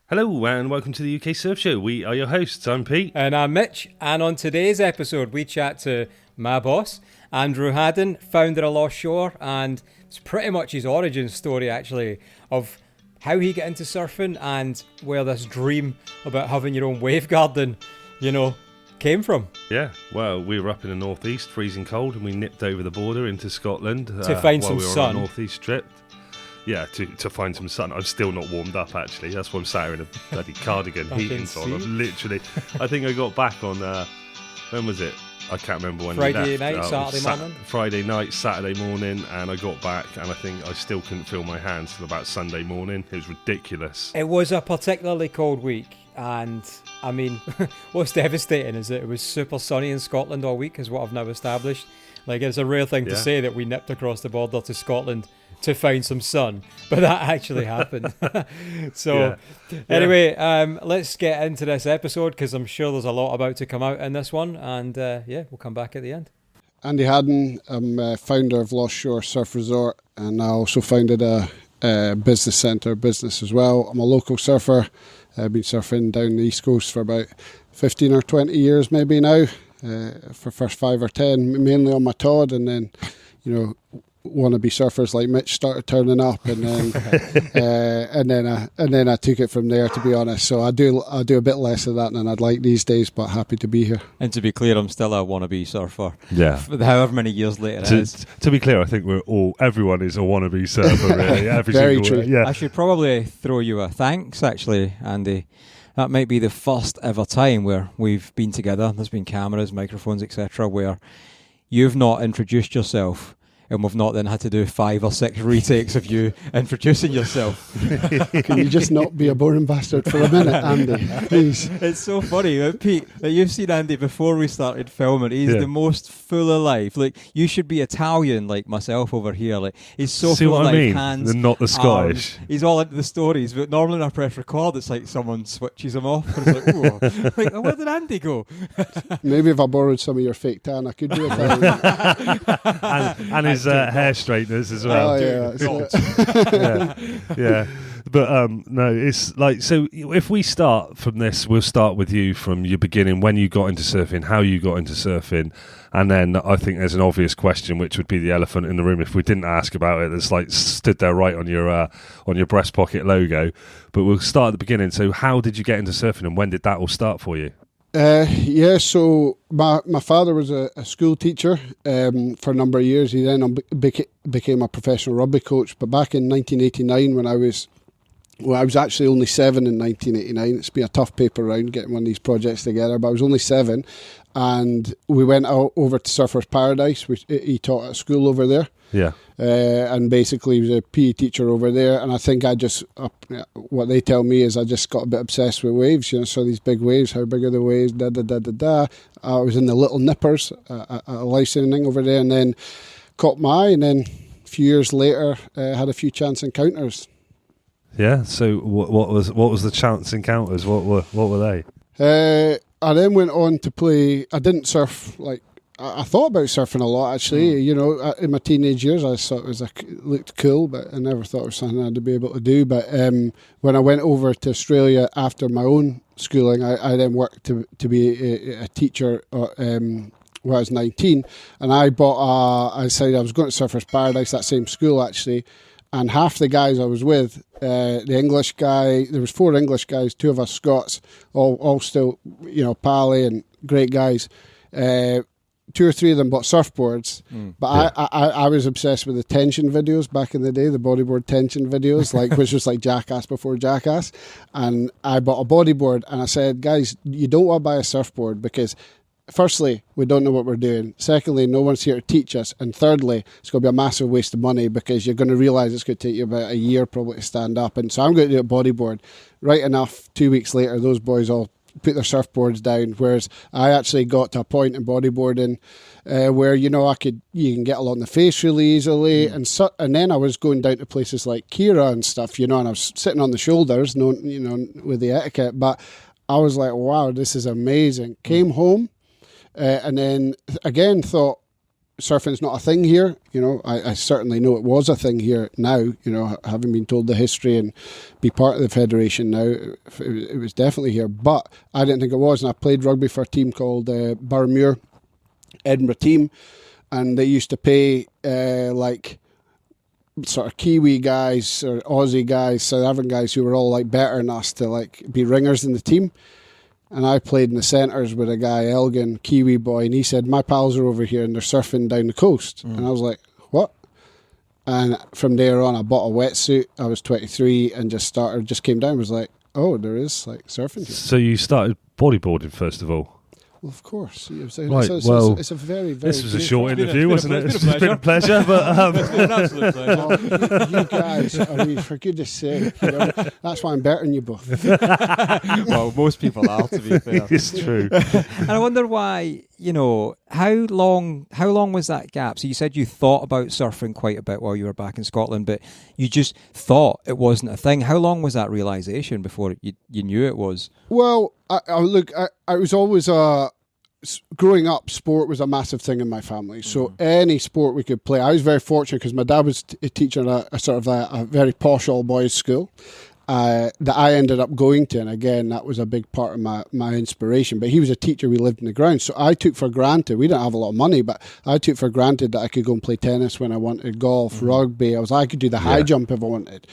Hello and welcome to the UK Surf Show. We are your hosts. I'm Pete. And I'm Mitch. And on today's episode, we chat to my boss, Andrew Hadden, founder of Lost Shore. And it's pretty much his origin story, actually, of how he got into surfing and where this dream about having your own Wavegarden, came from. Yeah, well, we were up in the northeast, freezing cold, and we nipped over the border into Scotland to find some while we were sun. on our northeast trip. Yeah, to find some sun. I'm still not warmed up, actually. That's why I'm sat here in a bloody cardigan, heating on. I think I got back on, when was it? I can't remember when Friday night, Saturday morning? Friday night, Saturday morning, and I got back, and I think I still couldn't feel my hands till about Sunday morning. It was ridiculous. It was a particularly cold week, and I mean, what's devastating is that it was super sunny in Scotland all week, is what I've now established. Like, it's a rare thing to say that we nipped across the border to Scotland to find some sun, but that actually happened. Anyway, let's get into this episode because I'm sure there's a lot about to come out in this one, and we'll come back at the end. Andy Hadden, I'm founder of Lost Shore Surf Resort, and I also founded a business centre business as well. I'm a local surfer. I've been surfing down the East Coast for about 15 or 20 years maybe now, for first 5 or 10, mainly on my Todd, and then, wannabe surfers like Mitch started turning up, and then I took it from there, to be honest. So I do a bit less of that than I'd like these days, but happy to be here. And to be clear, I'm still a wannabe surfer. Yeah. However many years later it is. To be clear, I think everyone is a wannabe surfer, really. Very true. Yeah. I should probably throw you a thanks, actually, Andy. That might be the first ever time where we've been together. There's been cameras, microphones, etc., where you've not introduced yourself, and we've not then had to do 5 or 6 retakes of you introducing yourself. Can you just not be a boring bastard for a minute, Andy? Please. It's so funny, Pete, that you've seen Andy before we started filming. He's the most full of life. Like, you should be Italian like myself over here. Like, he's so See full what of I life, mean? hands. They're not the Scottish. He's all into the stories, but normally when I press record, it's like someone switches him off. And it's like, whoa. Like, oh, where did Andy go? Maybe if I borrowed some of your fake tan, I could do it. and his hair straighteners as well. Yeah. But no, it's like, so if we start from this, we'll start with you from your beginning, when you got into surfing, how you got into surfing, and then I think there's an obvious question, which would be the elephant in the room if we didn't ask about it, that's like stood there right on your breast pocket logo. But we'll start at the beginning. So how did you get into surfing, and when did that all start for you? So my father was a school teacher for a number of years. He then became a professional rugby coach. But back in 1989, when I was actually only 7 in 1989. It's been a tough paper round getting one of these projects together, but I was only 7, and we went out over to Surfers Paradise, which he taught at school over there. Yeah. And basically he was a PE teacher over there, and I think what they tell me is I just got a bit obsessed with waves, saw these big waves, how big are the waves, I was in the Little Nippers, a licensing over there, and then caught my eye, and then a few years later had a few chance encounters. Yeah. So what was the chance encounters? What were they? I then went on to play. I didn't surf like I thought about surfing a lot, actually. In my teenage years, I thought it looked cool, but I never thought it was something I'd be able to do. But when I went over to Australia after my own schooling, I then worked to be a teacher when I was 19, and I decided I was going to Surfers Paradise, that same school actually, and half the guys I was with, the English guy, there was 4 English guys, 2 of us Scots, all still, pally and great guys. 2 or 3 of them bought surfboards, but yeah. I was obsessed with the tension videos back in the day, the bodyboard tension videos, which was like Jackass before Jackass. And I bought a bodyboard, and I said, guys, you don't want to buy a surfboard because, firstly, we don't know what we're doing. Secondly, no one's here to teach us. And thirdly, it's going to be a massive waste of money because you're going to realise it's going to take you about a year probably to stand up. And so I'm going to do a bodyboard. Right enough, 2 weeks later, those boys all put their surfboards down, whereas I actually got to a point in bodyboarding where you can get along the face really easily, and then I was going down to places like Kira and stuff, and I was sitting on the shoulders, with the etiquette, but I was like, wow, this is amazing. Came home and then again thought, surfing's not a thing here. You know, I certainly know it was a thing here now, you know, having been told the history and be part of the federation now, it was definitely here. But I didn't think it was, and I played rugby for a team called Boroughmuir Edinburgh team, and they used to pay like sort of Kiwi guys or Aussie guys, South African guys who were all like better than us to like be ringers in the team. And I played in the centres with a guy, Elgin, Kiwi boy, and he said, my pals are over here and they're surfing down the coast. And I was like, what? And from there on, I bought a wetsuit. I was 23 and just came down and was like, oh, there is like surfing here. So you started bodyboarding first of all? Well, of course. It's a very, very... This was a short interview, wasn't it? It's been a pleasure. But, It's been an absolute pleasure. Oh, you guys, I mean, for goodness sake, you know, that's why I'm better than you both. Well, most people are, to be fair. it's true. And I wonder why, you know, how long was that gap? So you said you thought about surfing quite a bit while you were back in Scotland, but you just thought it wasn't a thing. How long was that realisation before you knew it was? Well, I was always growing up, sport was a massive thing in my family. So any sport we could play. I was very fortunate because my dad was a teacher at a sort of a very posh all boys school that I ended up going to, and again that was a big part of my inspiration. But he was a teacher. We lived in the ground, so I took for granted. We didn't have a lot of money, but I took for granted that I could go and play tennis when I wanted, golf, rugby. I could do the high jump if I wanted.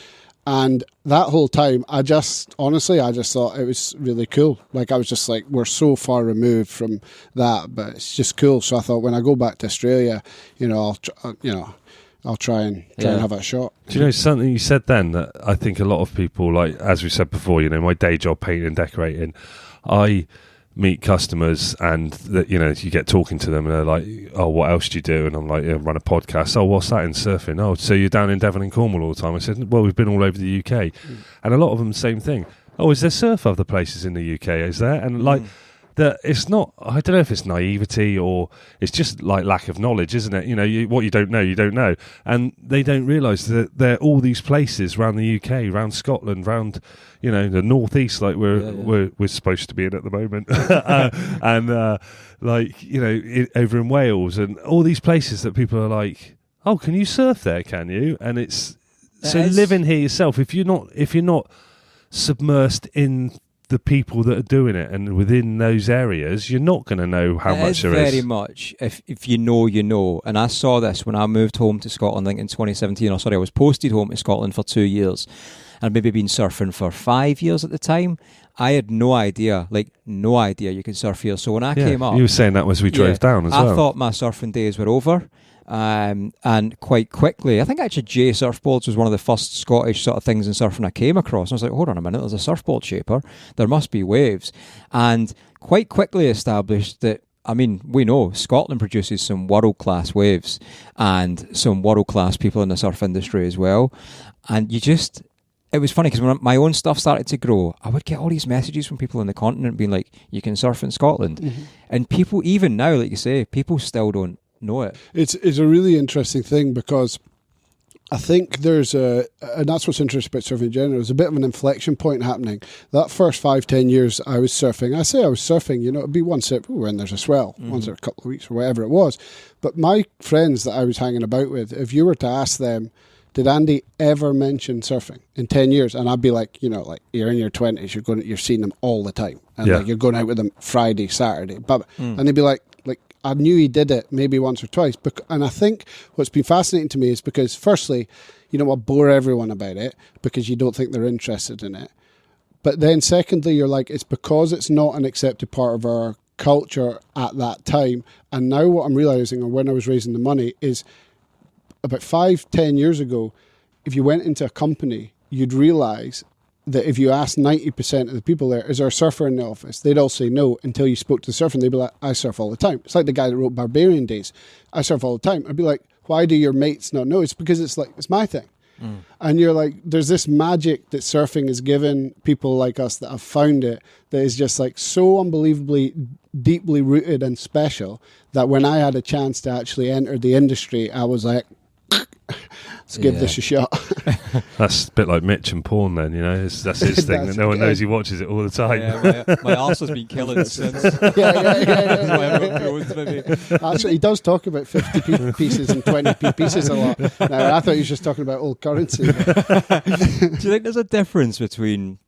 And that whole time, I just thought it was really cool. Like, I was just like, we're so far removed from that, but it's just cool. So I thought, when I go back to Australia, you know, I'll try and have a shot. Do you know something you said then that I think a lot of people, like, as we said before, you know, my day job, painting and decorating, I meet customers and that, you know, you get talking to them and they're like, oh, what else do you do? And I'm like, yeah, run a podcast. Oh, what's that in surfing? Oh, so you're down in Devon and Cornwall all the time? I said, well, we've been all over the UK. And a lot of them, same thing. Oh, is there surf other places in the UK? Is there? And like, that it's not, I don't know if it's naivety or it's just like lack of knowledge, isn't it? You know, what you don't know, you don't know. And they don't realise that there are all these places around the UK, around Scotland, around, you know, the northeast, like we're supposed to be in at the moment. And like, you know, over in Wales and all these places that people are like, oh, can you surf there, can you? And it's, living here yourself, if you're not submersed in the people that are doing it and within those areas, you're not going to know how much there is. Very much. If you know, you know. And I saw this when I moved home to Scotland, I think in 2017. I was posted home to Scotland for 2 years. And maybe been surfing for 5 years at the time. I had no idea you could surf here. So when I came up... You were saying that as we drove down as well. I thought my surfing days were over. And quite quickly, I think actually J Surfboards was one of the first Scottish sort of things in surfing I came across. And I was like, hold on a minute, there's a surfboard shaper. There must be waves. And quite quickly established that, I mean, we know Scotland produces some world-class waves and some world-class people in the surf industry as well. And it was funny because when my own stuff started to grow, I would get all these messages from people on the continent being like, you can surf in Scotland. Mm-hmm. And people, even now, like you say, people still don't know it. It's a really interesting thing because I think and that's what's interesting about surfing in general, there's a bit of an inflection point happening. That first 5-10 years I was surfing, you know, it'd be once when there's a swell, once every couple of weeks or whatever it was. But my friends that I was hanging about with, if you were to ask them, did Andy ever mention surfing in 10 years? And I'd be like, you know, like, you're in your 20s, you're seeing them all the time. And like, you're going out with them Friday, Saturday. And they'd be like, I knew he did it maybe once or twice. And I think what's been fascinating to me is because, firstly, you don't want to bore everyone about it because you don't think they're interested in it. But then secondly, you're like, it's because it's not an accepted part of our culture at that time. And now what I'm realising, or when I was raising the money, is about 5-10 years ago, if you went into a company, you'd realise that if you asked 90% of the people there, is there a surfer in the office? They'd all say no until you spoke to the surfer and they'd be like, I surf all the time. It's like the guy that wrote Barbarian Days. I surf all the time. I'd be like, why do your mates not know? It's because it's my thing. And you're like, there's this magic that surfing has given people like us that have found it that is just like so unbelievably deeply rooted and special that when I had a chance to actually enter the industry, I was like, let's give this a shot. That's a bit like Mitch and porn then, that's his thing that no one knows he watches it all the time. Yeah, my arse has been killing since. Actually, he does talk about 50p pieces and 20p pieces a lot. Now, I thought he was just talking about old currency. Do you think there's a difference between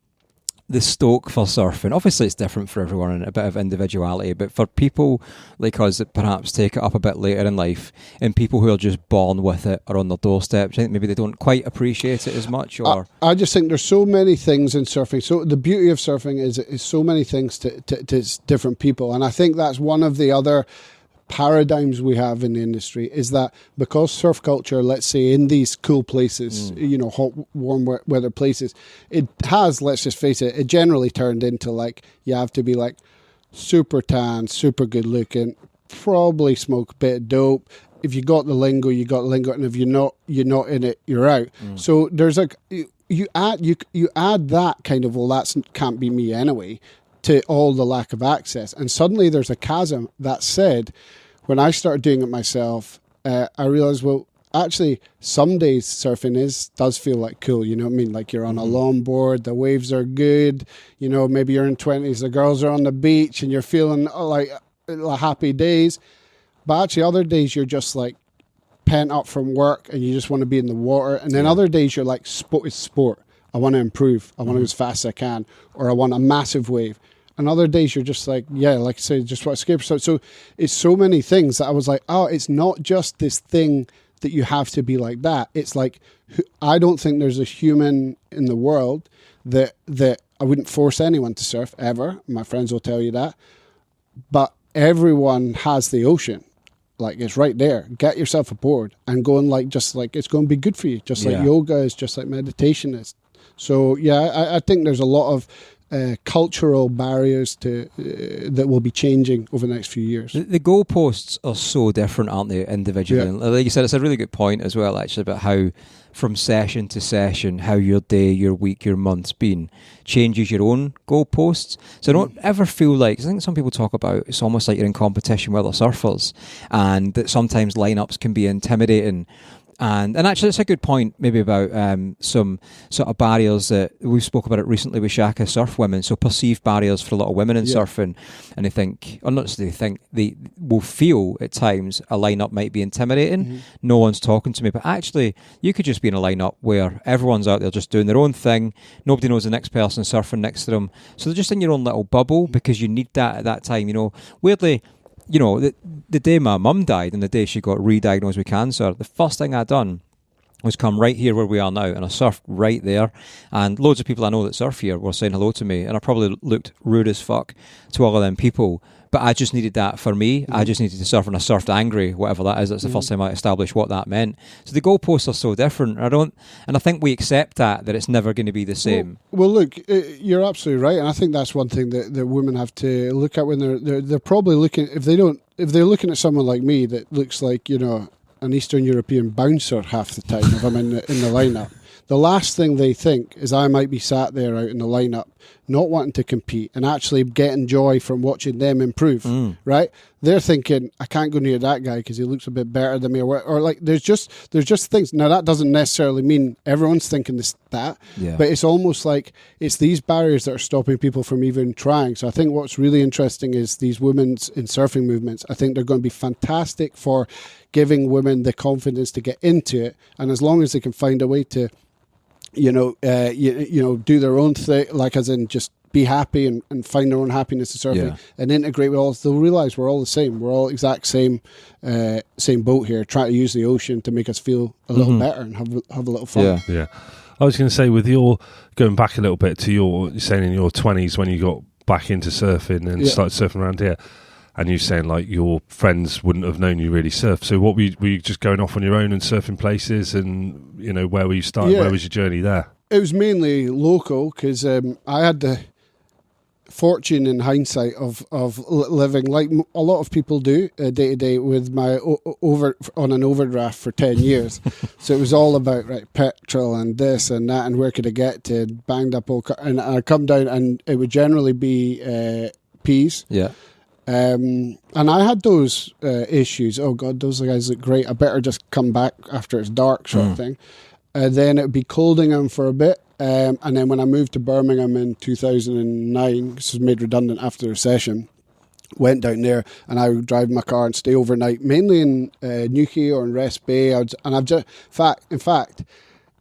the stoke for surfing? Obviously it's different for everyone and a bit of individuality, but for people like us that perhaps take it up a bit later in life and people who are just born with it or on their doorstep, do you think maybe they don't quite appreciate it as much? Or I just think there's so many things in surfing. So the beauty of surfing is so many things to different people, and I think that's one of the other paradigms we have in the industry, is that because surf culture, let's say in these cool places, hot, warm weather places, it has, let's just face it, it generally turned into like, you have to be like super tan, super good looking, probably smoke a bit of dope. If you got the lingo, you got the lingo, and if you're not in it, you're out. So there's like, you add that kind of, well, that can't be me anyway, to all the lack of access. And suddenly there's a chasm. That said, when I started doing it myself, I realized, well, actually, some days surfing does feel like cool, you know what I mean? Like you're on a longboard, the waves are good, maybe you're in 20s, the girls are on the beach and you're feeling like happy days. But actually other days you're just like pent up from work and you just want to be in the water. And then other days you're like, it's sport. I want to improve. I want to go as fast as I can, or I want a massive wave. And other days you're just like, like I say, just want to escape. So it's so many things that I was like, oh, it's not just this thing that you have to be like that. It's like, I don't think there's a human in the world that I wouldn't force anyone to surf ever. My friends will tell you that. But everyone has the ocean. Like, it's right there. Get yourself aboard and go and it's going to be good for you. Just like yoga is, just like meditation is. So I think there's a lot of cultural barriers that will be changing over the next few years. The goalposts are so different, aren't they, individually? Yeah. And like you said, it's a really good point as well, actually, about how from session to session, how your day, your week, your month's been changes your own goalposts. So I don't ever feel like, I think some people talk about it's almost like you're in competition with other surfers, and that sometimes lineups can be intimidating. And actually, it's a good point, maybe about some sort of barriers that we've spoke about it recently with Shaka Surf Women. So perceived barriers for a lot of women in surfing, and they think, or not just they think, they will feel at times a lineup might be intimidating. No one's talking to me, but actually, you could just be in a lineup where everyone's out there just doing their own thing. Nobody knows the next person surfing next to them, so they're just in your own little bubble because you need that at that time. Weirdly, the day my mum died and the day she got re-diagnosed with cancer, the first thing I'd done was come right here where we are now, and I surfed right there, and loads of people I know that surf here were saying hello to me, and I probably looked rude as fuck to all of them people, but I just needed that for me. I just needed to surf, and I surfed angry, whatever that is. That's the first time I established what that meant. So the goalposts are so different. I think we accept that it's never going to be the same. Well, look, you're absolutely right, and I think that's one thing that women have to look at when they're probably looking, if they're looking at someone like me that looks like an Eastern European bouncer half the time if I'm in the lineup. The last thing they think is I might be sat there out in the lineup not wanting to compete and actually getting joy from watching them improve, right? They're thinking, I can't go near that guy because he looks a bit better than me, or like there's just things. Now that doesn't necessarily mean everyone's thinking but it's almost like it's these barriers that are stopping people from even trying. So I think what's really interesting is these women's in surfing movements. I think they're going to be fantastic for giving women the confidence to get into it, and as long as they can find a way to do their own thing, like as in just be happy and find their own happiness in surfing and integrate with all, they'll realize we're all the same. We're all exact same boat here, trying to use the ocean to make us feel a little better and have a little fun. Yeah. I was going to say, with your going back a little bit to you're saying in your 20s when you got back into surfing and started surfing around here, and you saying like your friends wouldn't have known you really surf. So what were you just going off on your own and surfing places, and where were you starting? Yeah. Where was your journey there? It was mainly local because I had the fortune in hindsight of living like a lot of people do day to day with my on an overdraft for 10 years. So it was all about petrol and this and that and where could I get to, banged up all and I come down and it would generally be peas. Yeah. And I had those issues. Oh God, those guys look great. I better just come back after it's dark, sort of thing. Then it would be Coldingham for a bit. And then when I moved to Birmingham in 2009, this was made redundant after the recession, went down there and I would drive my car and stay overnight, mainly in Newquay or in Rest Bay. In fact,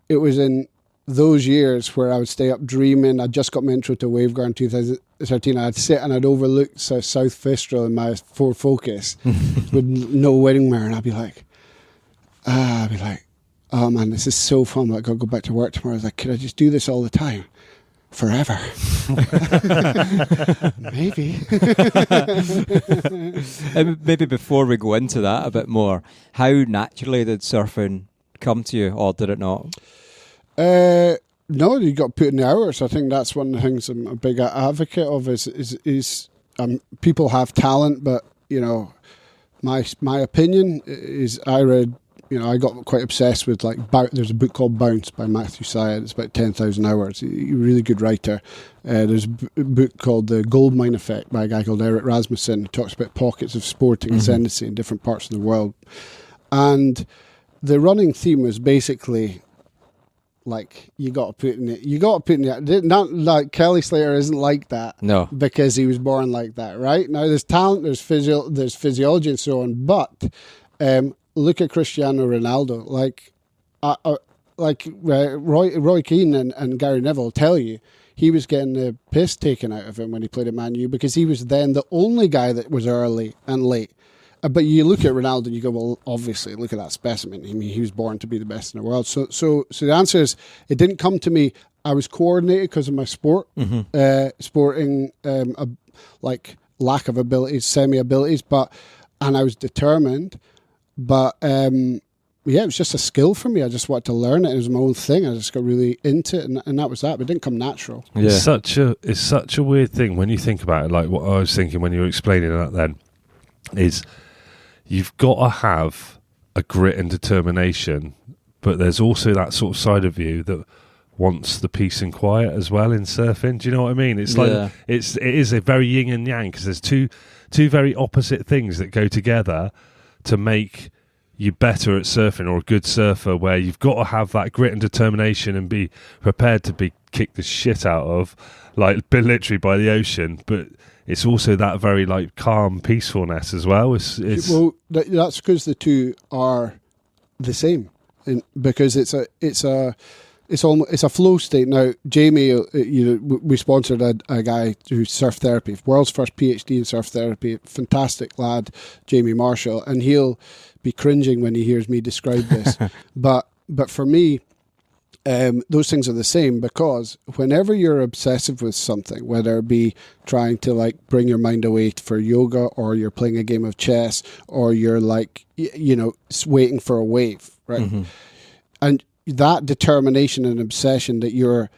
it was in those years where I would stay up dreaming. I just got my intro to Wavegarden in 2013. I'd sit and I'd overlook South Fistral in my Ford Focus with no wedding mirror, and I'd be like, oh man, this is so fun. I've got to go back to work tomorrow. I was like, could I just do this all the time? Forever. Maybe. Maybe before we go into that a bit more, how naturally did surfing come to you, or did it not? No, you got to put in the hours. I think that's one of the things I'm a big advocate of is people have talent, but my opinion is I got quite obsessed with there's a book called Bounce by Matthew Syed. It's about 10,000 hours. He's a really good writer. There's a book called The Goldmine Effect by a guy called Eric Rasmussen, who talks about pockets of sporting ascendancy in different parts of the world. And the running theme was basically you got to put in it. You got to put in it. Not like Kelly Slater isn't like that. No, because he was born like that, right? Now there's talent, there's physiology and so on. But look at Cristiano Ronaldo. Roy Keane and Gary Neville tell you he was getting the piss taken out of him when he played at Man U because he was then the only guy that was early and late. But you look at Ronaldo and you go, well, obviously, look at that specimen. I mean, he was born to be the best in the world. So the answer is, it didn't come to me. I was coordinated because of my sport, sporting, lack of abilities, semi-abilities, and I was determined. But it was just a skill for me. I just wanted to learn it. It was my own thing. I just got really into it, and that was that. But it didn't come natural. Yeah. It's such a weird thing when you think about it. Like what I was thinking when you were explaining that then is, you've got to have a grit and determination, but there's also that sort of side of you that wants the peace and quiet as well in surfing. Do you know what I mean? It's like it is a very yin and yang, because there's two very opposite things that go together to make you better at surfing, or a good surfer, where you've got to have that grit and determination and be prepared to be kicked the shit out of, literally by the ocean, but it's also that very calm peacefulness as well. That's because the two are the same, because it's a flow state. Now, Jamie, we sponsored a guy who's surf therapy, world's first PhD in surf therapy, fantastic lad, Jamie Marshall, and he'll be cringing when he hears me describe this. but for me, those things are the same, because whenever you're obsessive with something, whether it be trying to bring your mind away for yoga, or you're playing a game of chess, or you're waiting for a wave, right? Mm-hmm. And that determination and obsession that you're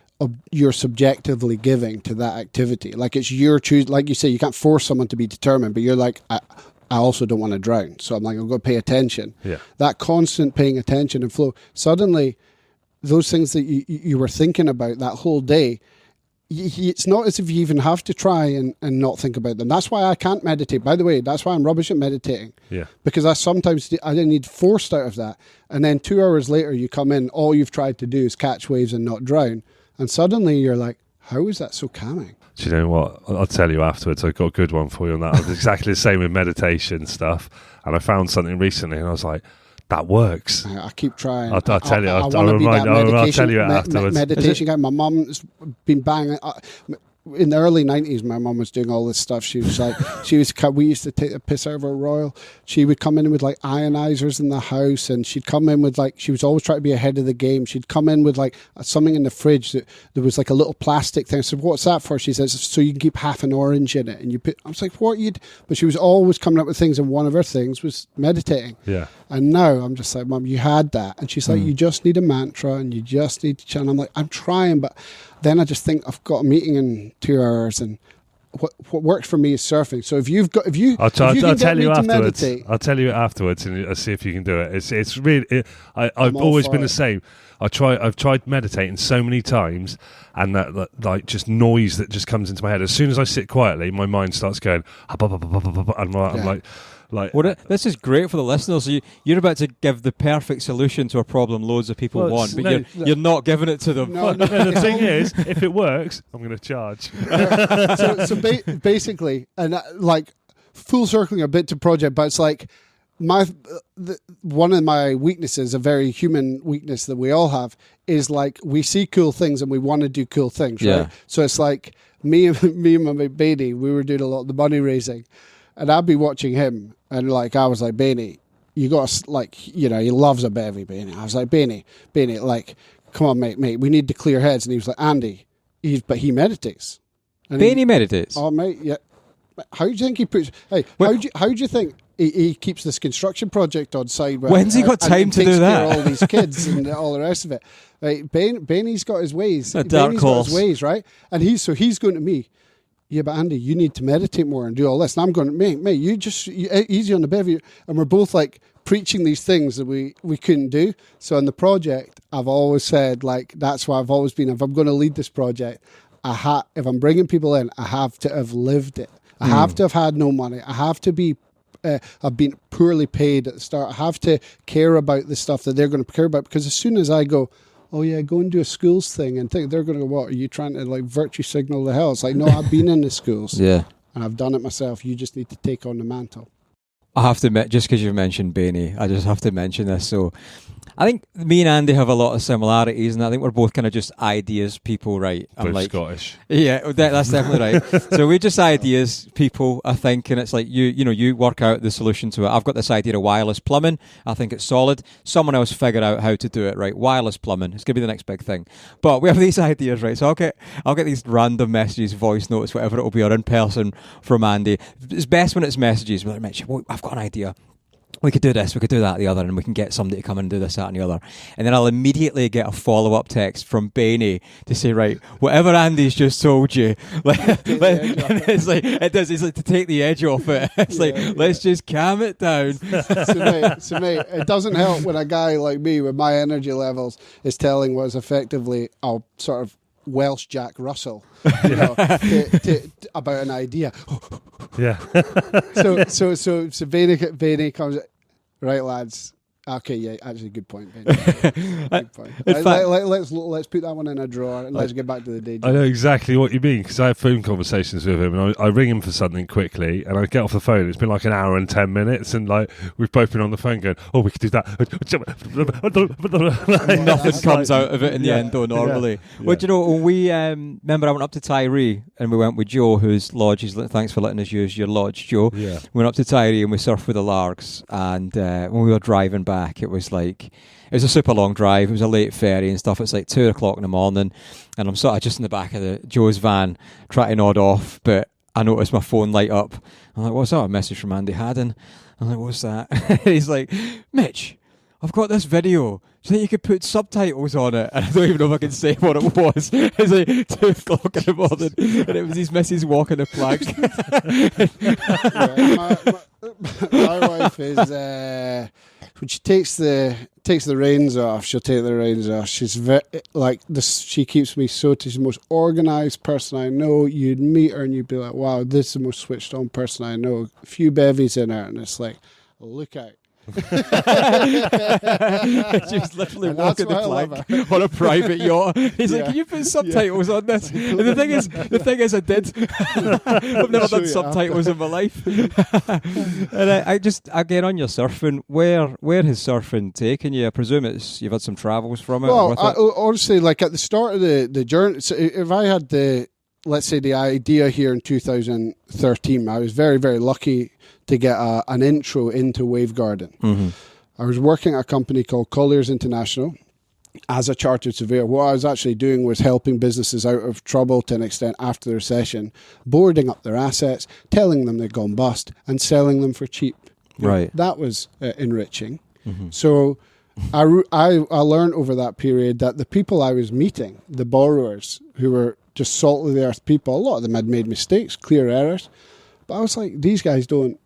subjectively giving to that activity, it's your choose. Like you say, you can't force someone to be determined, but you're like, I also don't want to drown, so I'm going to pay attention. Yeah. That constant paying attention and flow, suddenly those things that you were thinking about that whole day, it's not as if you even have to try and not think about them. That's why I can't meditate. By the way, that's why I'm rubbish at meditating. Yeah. Because I didn't need forced out of that. And then 2 hours later you come in, all you've tried to do is catch waves and not drown. And suddenly you're like, how is that so calming? Do you know what? I'll tell you afterwards. I've got a good one for you on that. I was exactly the same with meditation stuff. And I found something recently and I was like, that works. I keep trying. I'll tell you. I'll tell you afterwards. Meditation guy. My mum's been banging. In the early 90s, my mum was doing all this stuff. She was we used to take the piss out of her royal. She would come in with ionizers in the house, and she'd come in with she was always trying to be ahead of the game. She'd come in with something in the fridge that there was a little plastic thing. I said, what's that for? She says, so you can keep half an orange in it. And I was like, what But she was always coming up with things, and one of her things was meditating. Yeah. And now I'm just like, Mum, you had that. And she's like, you just need a mantra, and you just need to chant. I'm like, I'm trying, but then I just think I've got a meeting in 2 hours, and what works for me is surfing. So if you I'll tell you afterwards. meditate, I'll tell you afterwards, and I'll see if you can do it. It's really. I've all always for been it. the same. I've tried meditating so many times, and that like just noise that just comes into my head. As soon as I sit quietly, my mind starts going. I'm like. This is great for the listeners. You're about to give the perfect solution to a problem loads of people want, but you're not giving it to them. No, the thing is, if it works, I'm going to charge. Basically, and like full circling a bit to project, but it's like one of my weaknesses, a very human weakness that we all have, is like we see cool things and we want to do cool things, right? Yeah. So it's like me and my mate Bainey, we were doing a lot of the money raising, and I'd be watching him, and like I was like, Bainey, you got to, like, he loves a bevy, Bainey. I was like, Bainey, like, come on, mate, we need to clear heads. And he was like, Andy, but he meditates. And Bainey meditates. Oh, mate, yeah. How do you think he puts? Hey, how do you think he keeps this construction project on side? When's he got time to do that? All these kids and all the rest of it. Right, Bainey's got his ways. A dark Bainey's horse. got his ways, right? And he's going to me. Yeah, but Andy, you need to meditate more and do all this. And I'm going, mate, you easy on the bevy. And we're both like preaching these things that we couldn't do. So in the project, I've always said, like, that's why I've always been, if I'm going to lead this project, if I'm bringing people in, I have to have lived it. I have to have had no money. I have to be, I've been poorly paid at the start. I have to care about the stuff that they're going to care about, because as soon as I go, oh yeah, go and do a schools thing, and think they're going to go, what, are you trying to like virtue signal the hell? It's like, no, I've been in the schools. Yeah. And I've done it myself. You just need to take on the mantle. I have to admit, just because you've mentioned Bainey, I just have to mention this. So I think me and Andy have a lot of similarities, and I think we're both kind of just ideas people, right? I'm Both like Scottish. Yeah, that's definitely right. So we're just ideas people, I think, and it's like you work out the solution to it. I've got this idea of wireless plumbing. I think it's solid. Someone else figure out how to do it, right? Wireless plumbing. It's gonna be the next big thing. But we have these ideas, right? So I'll get these random messages, voice notes, whatever it will be, or in person from Andy. It's best when it's messages. We're like, Mitch, I've got an idea. We could do this, we could do that, the other, and we can get somebody to come and do this, that, and the other. And then I'll immediately get a follow-up text from Bainey to say, right, whatever Andy's just told you, it's like to take the edge off it. It's let's just calm it down. So mate, it doesn't help when a guy like me with my energy levels is telling what's effectively a sort of Welsh Jack Russell, about an idea. Yeah. So Bainey comes, right, lads. Okay, yeah, actually, good point, Bainey. Good point. Let's put that one in a drawer and let's get back to the day. I know exactly what you mean, because I have phone conversations with him, and I ring him for something quickly, and I get off the phone. It's been like an hour and 10 minutes, and like we've both been on the phone going, "Oh, we could do that." Nothing comes out of it in the end, though. Normally, Yeah. Well, do you know, when we remember I went up to Tyree and we went with Joe, whose lodge. Thanks for letting us use your lodge, Joe. Yeah. We went up to Tyree and we surfed with the Largs, and when we were driving back, it was a super long drive. It was a late ferry and stuff. It's like 2:00 in the morning, and I'm sort of just in the back of Joe's van trying to nod off, but I noticed my phone light up. I'm like, what's that? A message from Andy Hadden. I'm like, what's that? He's like, Mitch, I've got this video. Do you think you could put subtitles on it? And I don't even know if I can say what it was. It's like 2:00 in the morning, and it was these missus walking the plank. My wife is when she takes the reins off, she'll take the reins off. She's like this. She keeps me so. She's the most organised person I know. You'd meet her and you'd be like, "Wow, this is the most switched on person I know." A few bevies in her, and it's like, look out. She was literally walking the plank on a private yacht. He's like, "Can you put subtitles on this?" And the thing is, I did. I've never done subtitles in my life. And I get on your surfing. Where has surfing taken you? I presume you've had some travels from it. Well, honestly, like at the start of the journey, so if I had let's say the idea here in 2013, I was very, very lucky to get an intro into Wavegarden. Mm-hmm. I was working at a company called Colliers International as a chartered surveyor. What I was actually doing was helping businesses out of trouble to an extent after the recession, boarding up their assets, telling them they'd gone bust, and selling them for cheap. Right. That was enriching. Mm-hmm. So I learned over that period that the people I was meeting, the borrowers who were just salt of the earth people. A lot of them had made mistakes, clear errors. But I was like, these guys don't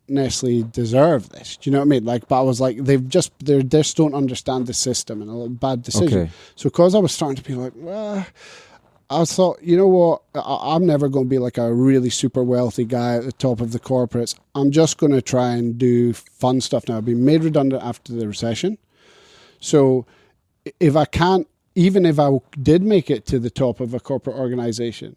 necessarily deserve this. Do you know what I mean? Like, but I was like, they just don't understand the system and a little bad decision. Okay. So because I was starting to be like, well, I thought, you know what? I'm never going to be like a really super wealthy guy at the top of the corporates. I'm just going to try and do fun stuff now. I've been made redundant after the recession. So if I can't, even if I did make it to the top of a corporate organization,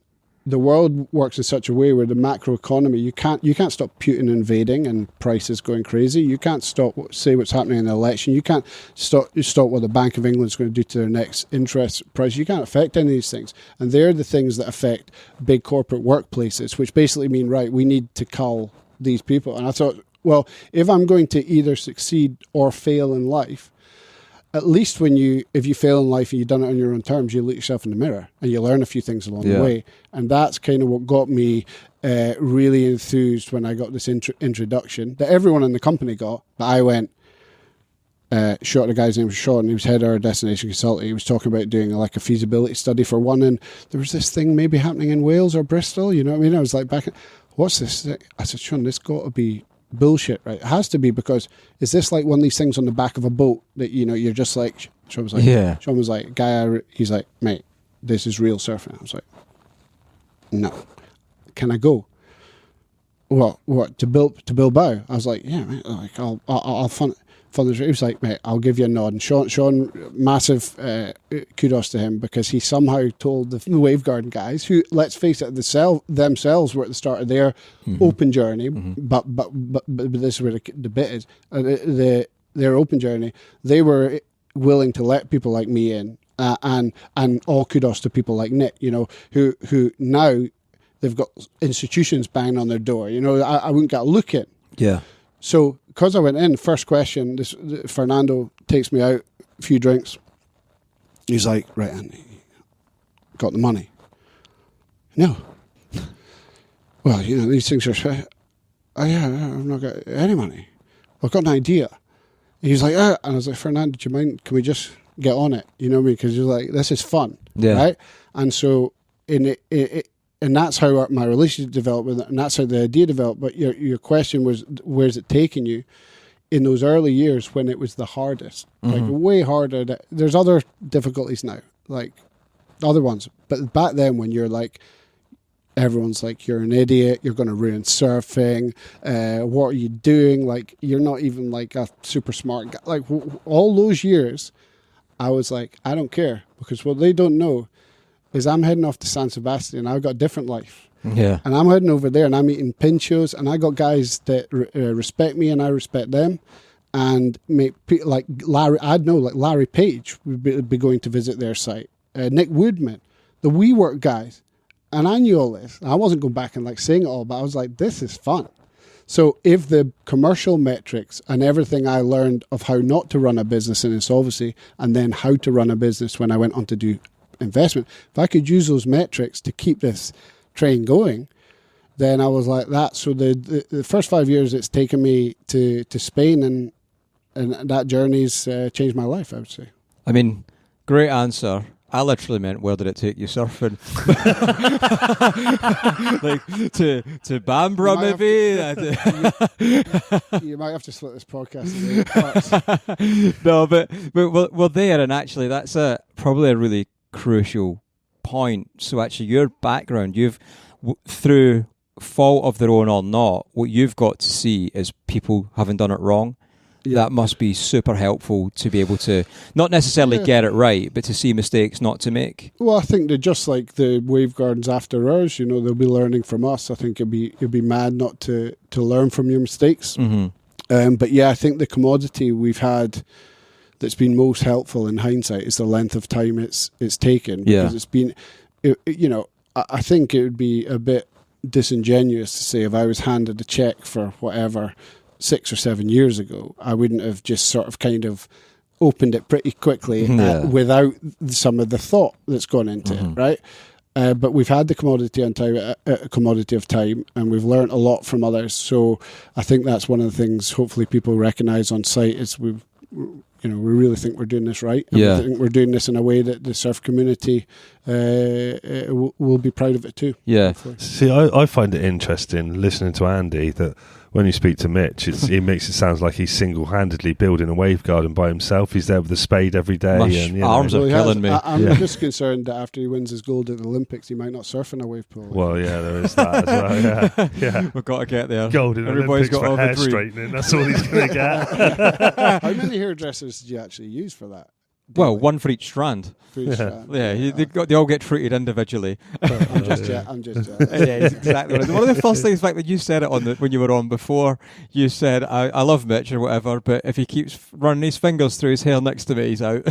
the world works in such a way where the macro economy, you can't stop Putin invading and prices going crazy. You can't say what's happening in the election. You can't stop what the Bank of England is going to do to their next interest price. You can't affect any of these things. And they're the things that affect big corporate workplaces, which basically mean, right, we need to cull these people. And I thought, well, if I'm going to either succeed or fail in life, at least if you fail in life and you've done it on your own terms, you look yourself in the mirror and you learn a few things along the way. And that's kind of what got me really enthused when I got this introduction that everyone in the company got. But I went, the guy's name was Sean, he was head of our destination consultant. He was talking about doing like a feasibility study for one, and there was this thing maybe happening in Wales or Bristol, you know what I mean? I was like, what's this? I said, Sean, this got to be bullshit, right? It has to be, because is this like one of these things on the back of a boat that, you know, you're just like, Sean was like, he's like, mate, this is real surfing. I was like, no. Can I go? What to Bilbao? I was like, yeah, mate, like I'll fund this. He was like, mate, I'll give you a nod. And Sean, massive kudos to him, because he somehow told the Wavegarden guys, who, let's face it, themselves were at the start of their open journey, but this is where the bit is, their open journey, they were willing to let people like me in, and all kudos to people like Nick, you know, who now they've got institutions banging on their door. You know, I wouldn't get a look in. Yeah. So, because I went in, first question, Fernando takes me out, a few drinks. He's like, right, Andy, got the money? No. Well, you know, these things are, yeah, I've not got any money. I've got an idea. And he's like, and I was like, Fernando, do you mind, can we just get on it? You know what I mean? Because you're like, this is fun, right? And so, and that's how my relationship developed with it, and that's how the idea developed. But your question was, where's it taking you in those early years when it was the hardest? Like, way harder. There's other difficulties now, like other ones. But back then, when you're like, everyone's like, you're an idiot, you're going to ruin surfing, what are you doing? Like, you're not even like a super smart guy. Like, all those years, I was like, I don't care, because what they don't know is I'm heading off to San Sebastian. I've got a different life. Yeah. And I'm heading over there and I'm eating pinchos, and I got guys that respect me and I respect them. And like Larry, I'd know, like Larry Page would be going to visit their site. Nick Woodman, the WeWork guys. And I knew all this. I wasn't going back and like saying it all, but I was like, this is fun. So if the commercial metrics and everything I learned of how not to run a business in insolvency, and then how to run a business when I went on to do investment, if I could use those metrics to keep this train going, then I was like that. So the first 5 years it's taken me to Spain, and that journey's changed my life, I would say. I mean, great answer. I literally meant, where did it take you surfing? Like to Bamborough, maybe? You might have to split this podcast into parts. No, but we're there, and actually that's probably a really crucial point. So actually your background, you've through fault of their own or not, what you've got to see is people having done it wrong. That must be super helpful to be able to not necessarily get it right, but to see mistakes not to make. Well, I think they're just like the Wavegardens after ours, you know, they'll be learning from us. I think it'd be mad not to learn from your mistakes. But yeah, I think the commodity we've had that's been most helpful in hindsight is the length of time it's taken. Because it's been, you know, I think it would be a bit disingenuous to say if I was handed a check for whatever 6 or 7 years ago, I wouldn't have just sort of kind of opened it pretty quickly without some of the thought that's gone into it, right? But we've had the commodity of time, and we've learned a lot from others. So I think that's one of the things hopefully people recognise on site is we really think we're doing this right. And Yeah. we think we're doing this in a way that the surf community will be proud of it too. Yeah. Hopefully. See, I find it interesting listening to Andy that when you speak to Mitch, it makes it sound like he's single-handedly building a Wavegarden by himself. He's there with a spade every day. My arms are Well, he killing me. I'm Yeah. just concerned that after he wins his gold at the Olympics, he might not surf in a wave pool. Well, yeah, there is that as well. Yeah. We've got to get there. Golden Everybody's Olympics got for all the hair dream. straightening. That's all he's going to get. How many hairdressers did you actually use for that? Well, one for each strand. For each strand? Yeah, they all get treated individually. I'm just jealous. Yeah, exactly. One of the first things, like when you said it when you were on before, you said, I love Mitch or whatever, but if he keeps running his fingers through his hair next to me, he's out.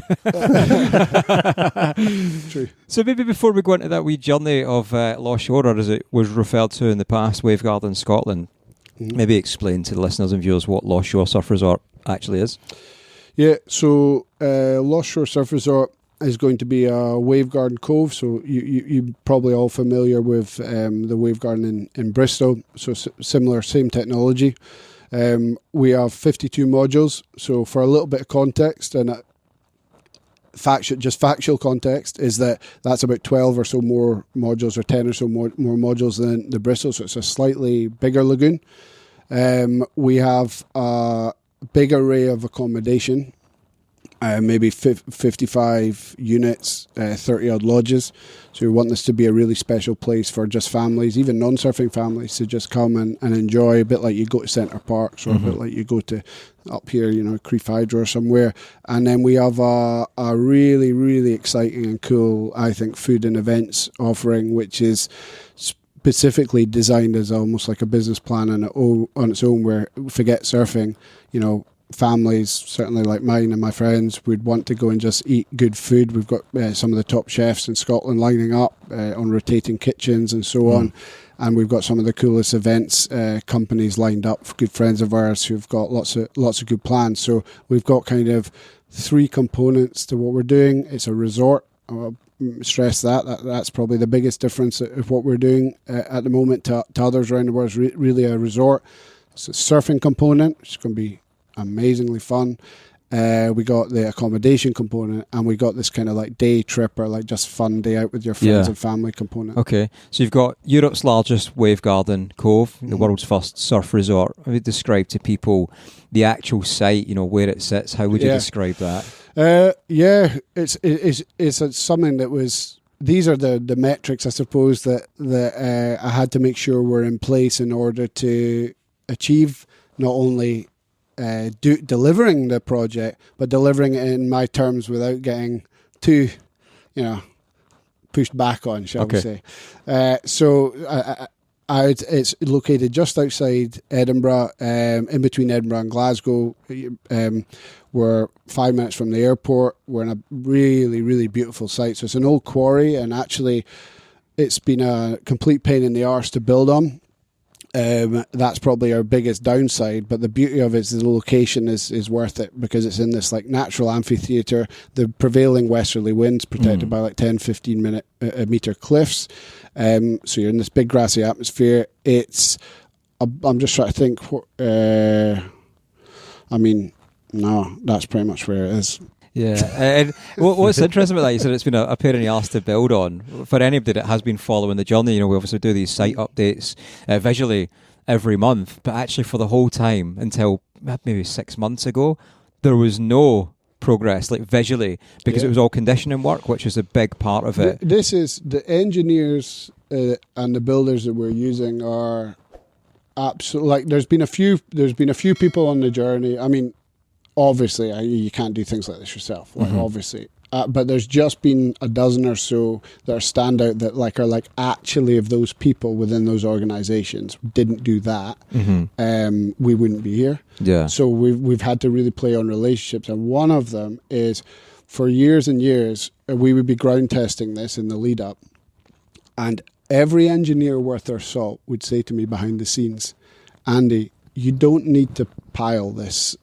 True. So maybe before we go into that wee journey of Lost Shore, or as it was referred to in the past, Wavegarden Scotland, maybe explain to the listeners and viewers what Lost Shore Surf Resort actually is. Yeah, so Lost Shore Surf Resort is going to be a Wavegarden Cove. So you're probably all familiar with the Wavegarden in Bristol. So similar, same technology. We have 52 modules. So for a little bit of context and factual context is that's about 12 or so more modules, or 10 or so more modules than the Bristol. So it's a slightly bigger lagoon. We have a big array of accommodation, maybe 55 units, 30 odd lodges. So we want this to be a really special place for just families, even non-surfing families, to just come and enjoy, a bit like you go to Centre Parks, or a bit like you go to up here, Crieff Hydro or somewhere. And then we have a really, really exciting and cool, I think, food and events offering, which is specifically designed as almost like a business plan on its own, where forget surfing, families, certainly like mine and my friends, would want to go and just eat good food. We've got some of the top chefs in Scotland lining up on rotating kitchens and so on. And we've got some of the coolest events companies lined up, good friends of ours who've got lots of good plans. So we've got kind of three components to what we're doing. It's a resort. Stress that's probably the biggest difference of what we're doing at the moment to others around the world. Is really a resort. It's a surfing component, which is going to be amazingly fun. We got the accommodation component, and we got this kind of like day trip, or like just fun day out with your friends and family component. Okay, so you've got Europe's largest Wavegarden Cove, the world's first surf resort. How would you describe to people the actual site, where it sits? How would you describe that? It's something that was. These are the metrics, I suppose, that I had to make sure were in place in order to achieve not only delivering the project, but delivering it in my terms without getting too, pushed back on, shall we say. It's located just outside Edinburgh, in between Edinburgh and Glasgow. We're 5 minutes from the airport. We're in a really, really beautiful site. So it's an old quarry, and actually it's been a complete pain in the arse to build on. That's probably our biggest downside, but the beauty of it is the location is worth it, because it's in this like natural amphitheatre. The prevailing westerly winds protected by like 10-15 metre cliffs. So you're in this big grassy atmosphere. I'm just trying to think. No, that's pretty much where it is. Yeah, and what's interesting about that, you said it's been a pain in the arse to build on. For anybody that has been following the journey, we obviously do these site updates visually every month, but actually for the whole time until maybe 6 months ago, there was no progress, like visually, because it was all conditioning work, which is a big part of it. This is the engineers and the builders that we're using are absolutely, like, there's been a few people on the journey. I mean, obviously, you can't do things like this yourself, obviously. But there's just been a dozen or so that are standout that are actually, if those people within those organisations didn't do that, we wouldn't be here. Yeah. So we've had to really play on relationships, and one of them is, for years and years, we would be ground testing this in the lead up, and every engineer worth their salt would say to me behind the scenes, Andy, you don't need to pile this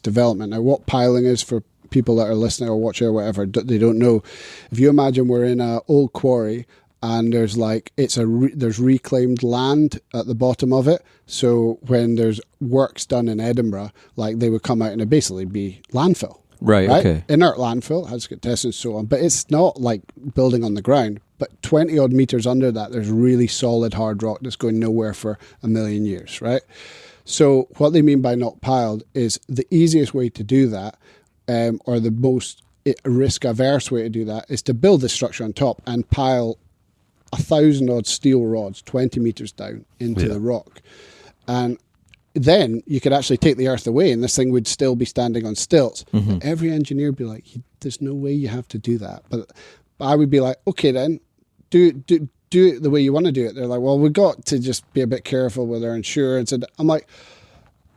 development. Now, what piling is, for people that are listening or watching or whatever, they don't know. If you imagine we're in an old quarry and there's like there's reclaimed land at the bottom of it. So when there's works done in Edinburgh, like they would come out and it'd basically be landfill. Right, okay. Inert landfill, has to get tested and so on. But it's not like building on the ground. But 20 odd meters under that, there's really solid hard rock that's going nowhere for a million years, right? So what they mean by not piled is the easiest way to do that, or the most risk-averse way to do that, is to build the structure on top and pile 1,000 odd steel rods 20 meters down into the rock. And then you could actually take the earth away and this thing would still be standing on stilts. Mm-hmm. Every engineer would be like, there's no way you have to do that. But I would be like, okay then, do it the way you want to do it. They're like, well, we've got to just be a bit careful with our insurance. And I'm like,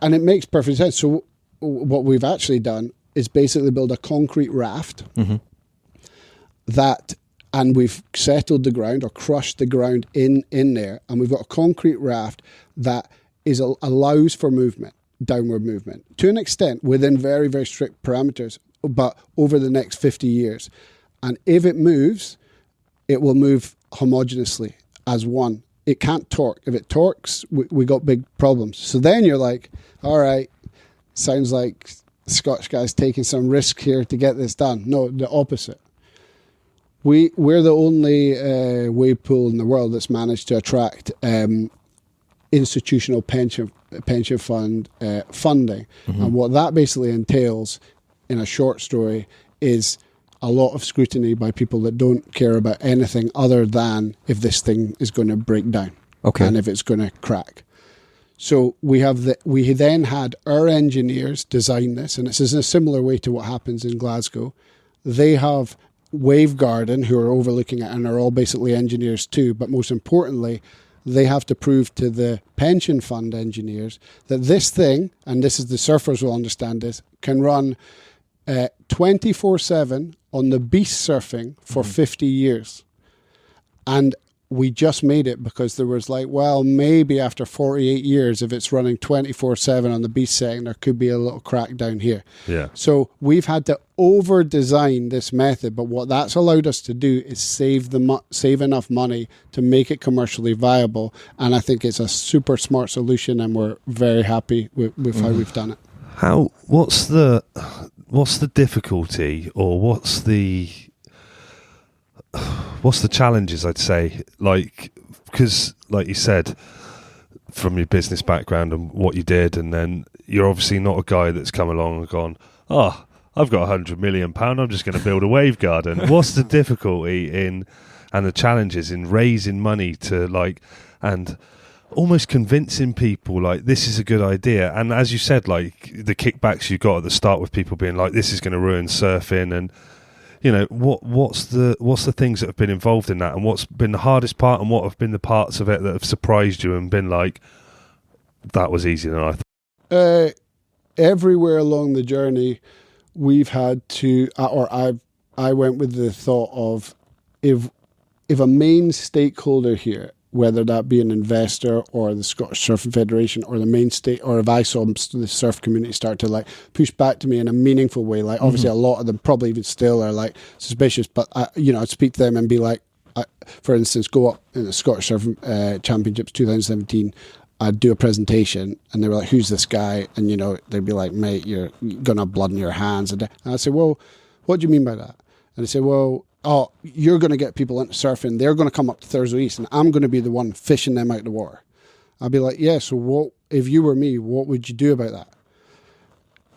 and it makes perfect sense. So what we've actually done is basically build a concrete raft and we've settled the ground or crushed the ground in there. And we've got a concrete raft that allows for movement, downward movement, to an extent within very, very strict parameters, but over the next 50 years. And if it moves, it will move homogeneously as one. It can't torque. If it torques, we got big problems. So then you're like, all right, sounds like Scottish guy's taking some risk here to get this done. No, the opposite. We're the only wave pool in the world that's managed to attract institutional pension fund funding. Mm-hmm. And what that basically entails, in a short story, is a lot of scrutiny by people that don't care about anything other than if this thing is going to break down, and if it's going to crack. So we then had our engineers design this, and this is a similar way to what happens in Glasgow. They have Wavegarden, who are overlooking it, and are all basically engineers too. But most importantly, they have to prove to the pension fund engineers that this thing, and this is the surfers will understand this, can run 24/7 on the beast surfing for 50 years. And we just made it because there was like, well, maybe after 48 years, if it's running 24/7 on the beast setting, there could be a little crack down here. Yeah. So we've had to over-design this method, but what that's allowed us to do is save enough money to make it commercially viable. And I think it's a super smart solution, and we're very happy with how we've done it. What's the difficulty, or what's the challenges, I'd say, like, because like you said, from your business background and what you did, and then you're obviously not a guy that's come along and gone, I've got £100 million, I'm just going to build a Wavegarden. What's the difficulty and the challenges in raising money to, like, and almost convincing people like this is a good idea? And as you said, like, the kickbacks you got at the start with people being like, this is going to ruin surfing, and you know, what's the things that have been involved in that, and what's been the hardest part, and what have been the parts of it that have surprised you and been like, that was easier than I thought? Everywhere along the journey, we've had to, I went with the thought of, if a main stakeholder here, whether that be an investor or the Scottish Surfing Federation or the main state, or if I saw the surf community start to like push back to me in a meaningful way, like obviously a lot of them probably even still are like suspicious, but I'd speak to them and be like, for instance, go up in the Scottish Surfing Championships 2017, I'd do a presentation and they were like, who's this guy? And they'd be like, mate, you're gonna have blood in your hands. And I'd say, well, what do you mean by that? And they say, well, you're going to get people into surfing. They're going to come up to Thursday East, and I'm going to be the one fishing them out of the water. I'd be like, yeah, so what, if you were me, what would you do about that?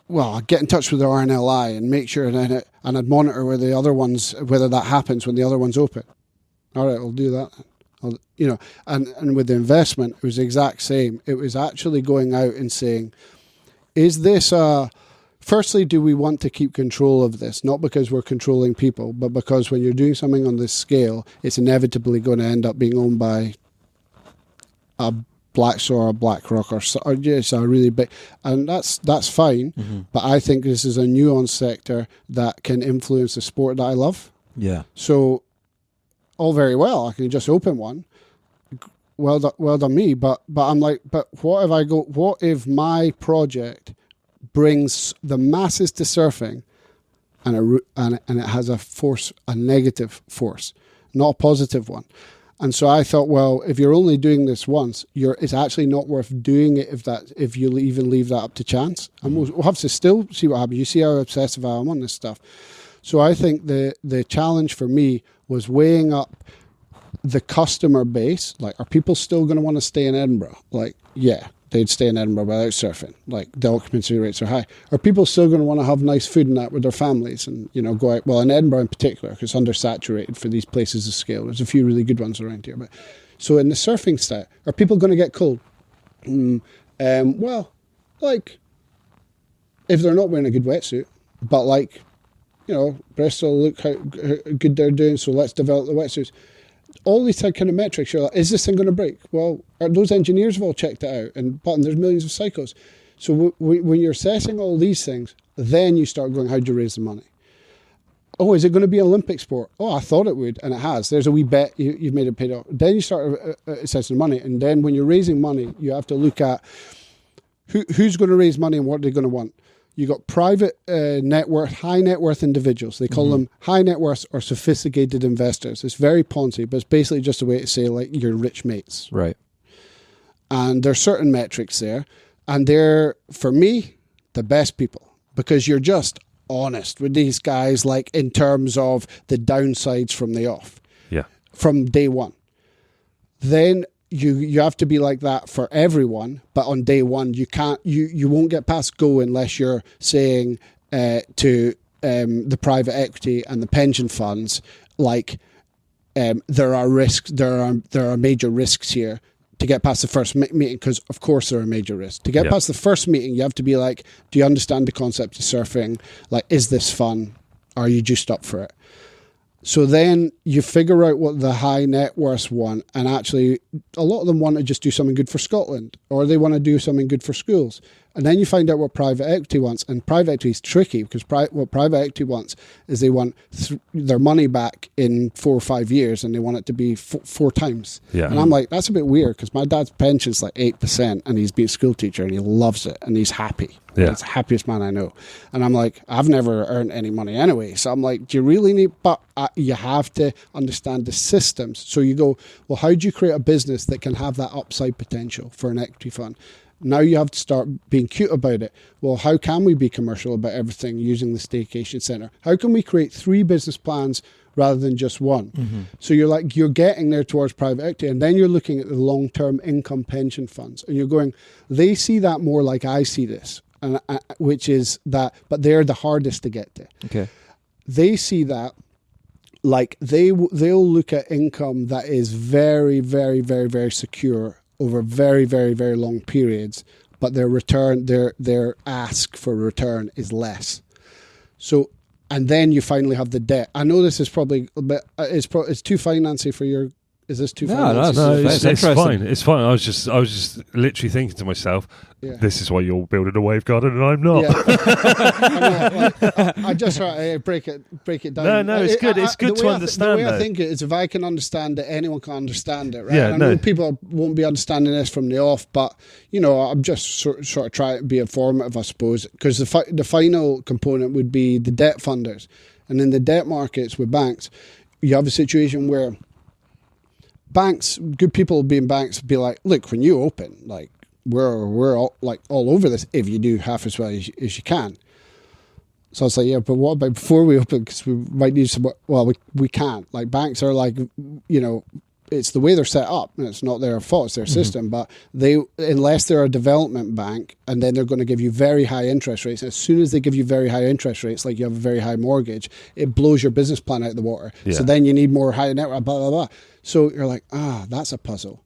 Well, I'd get in touch with the RNLI and make sure, and I'd monitor whether that happens when the other one's open. All right, I'll do that. And with the investment, it was the exact same. It was actually going out and saying, is this firstly, do we want to keep control of this? Not because we're controlling people, but because when you're doing something on this scale, it's inevitably going to end up being owned by a Blackshore or BlackRock or just a really big, and that's fine. Mm-hmm. But I think this is a nuanced sector that can influence the sport that I love. Yeah. So, all very well, I can just open one. Well done me. But I'm like, but what if my project brings the masses to surfing, and it has a negative force, not a positive one, And so I thought, well, if you're only doing this once, it's actually not worth doing it if you even leave that up to chance. And we'll have to still see what happens. You see how obsessive I am on this stuff. So I think the challenge for me was weighing up the customer base. Like, are people still going to want to stay in Edinburgh? Like, yeah, they'd stay in Edinburgh without surfing. Like, the occupancy rates are high. Are people still going to want to have nice food and that with their families and, go out? Well, in Edinburgh in particular, because it's undersaturated for these places of scale. There's a few really good ones around here. But so in the surfing style, are people going to get cold? Well, like, if they're not wearing a good wetsuit, but like, Bristol, look how good they're doing, so let's develop the wetsuits. All these kind of metrics, you're like, is this thing going to break? Well, those engineers have all checked it out, and there's millions of cycles. So when you're assessing all these things, then you start going, how do you raise the money? Oh, is it going to be an Olympic sport? Oh, I thought it would, and it has. There's a wee bet, you've made it paid off. Then you start assessing money, and then when you're raising money, you have to look at who's going to raise money and what they're going to want. You got private net worth, high net worth individuals. They call them high net worth or sophisticated investors. It's very Ponzi, but it's basically just a way to say, like, your rich mates. Right. And there's certain metrics there. And they're, for me, the best people. Because you're just honest with these guys, like, in terms of the downsides from the off. Yeah. From day one. Then you have to be like that for everyone, but on day one you won't get past go unless you're saying to the private equity and the pension funds, like, there are risks, there are major risks here. To get past the first meeting, because of course there are major risks. To get past the first meeting, you have to be like, do you understand the concept of surfing? Like, is this fun? Are you just up for it? So then you figure out what the high net worth want, and actually a lot of them want to just do something good for Scotland, or they want to do something good for schools. And then you find out what private equity wants, and private equity is tricky, because what private equity wants is they want their money back in 4 or 5 years, and they want it to be 4 times. Yeah. And I'm like, that's a bit weird, because my dad's pension's like 8%, and he's been a school teacher, and he loves it, and he's happy. Yeah. He's the happiest man I know. And I'm like, I've never earned any money anyway. So I'm like, do you really need... But you have to understand the systems. So you go, well, how do you create a business that can have that upside potential for an equity fund? Now you have to start being cute about it. Well, how can we be commercial about everything using the staycation centre? How can we create 3 business plans rather than just one? Mm-hmm. So you're getting there towards private equity, and then you're looking at the long-term income pension funds, and you're going, they see that more like I see this, and which is that, but they're the hardest to get to. Okay. They see that, like, they'll look at income that is very, very, very, very secure over very, very, very long periods, but their return, their ask for return is less. So, and then you finally have the debt. I know this is probably a bit, it's too financy for your. Is this too financy? No, it's fine. It's fine. I was just literally thinking to myself, this is why you're building a Wavegarden and I'm not. Yeah. I just try to break it down. No, it's good. It's good to understand. The way I think it is, if I can understand it, anyone can understand it, right? Yeah, I know people won't be understanding this from the off, but I'm just sort of trying to be informative, I suppose, because the final component would be the debt funders, and in the debt markets with banks, you have a situation where banks, good people being banks, be like, look, when you open, like, we're all, like, all over this if you do half as well as you can. So I was like, yeah, but what about before we open? Because we might need some. Well, we can't. Like, banks are like, it's the way they're set up, and it's not their fault, it's their system. But unless they're a development bank, and then they're going to give you very high interest rates. As soon as they give you very high interest rates, like you have a very high mortgage, it blows your business plan out of the water. Yeah. So then you need more high net worth, blah, blah, blah. So you're like, that's a puzzle.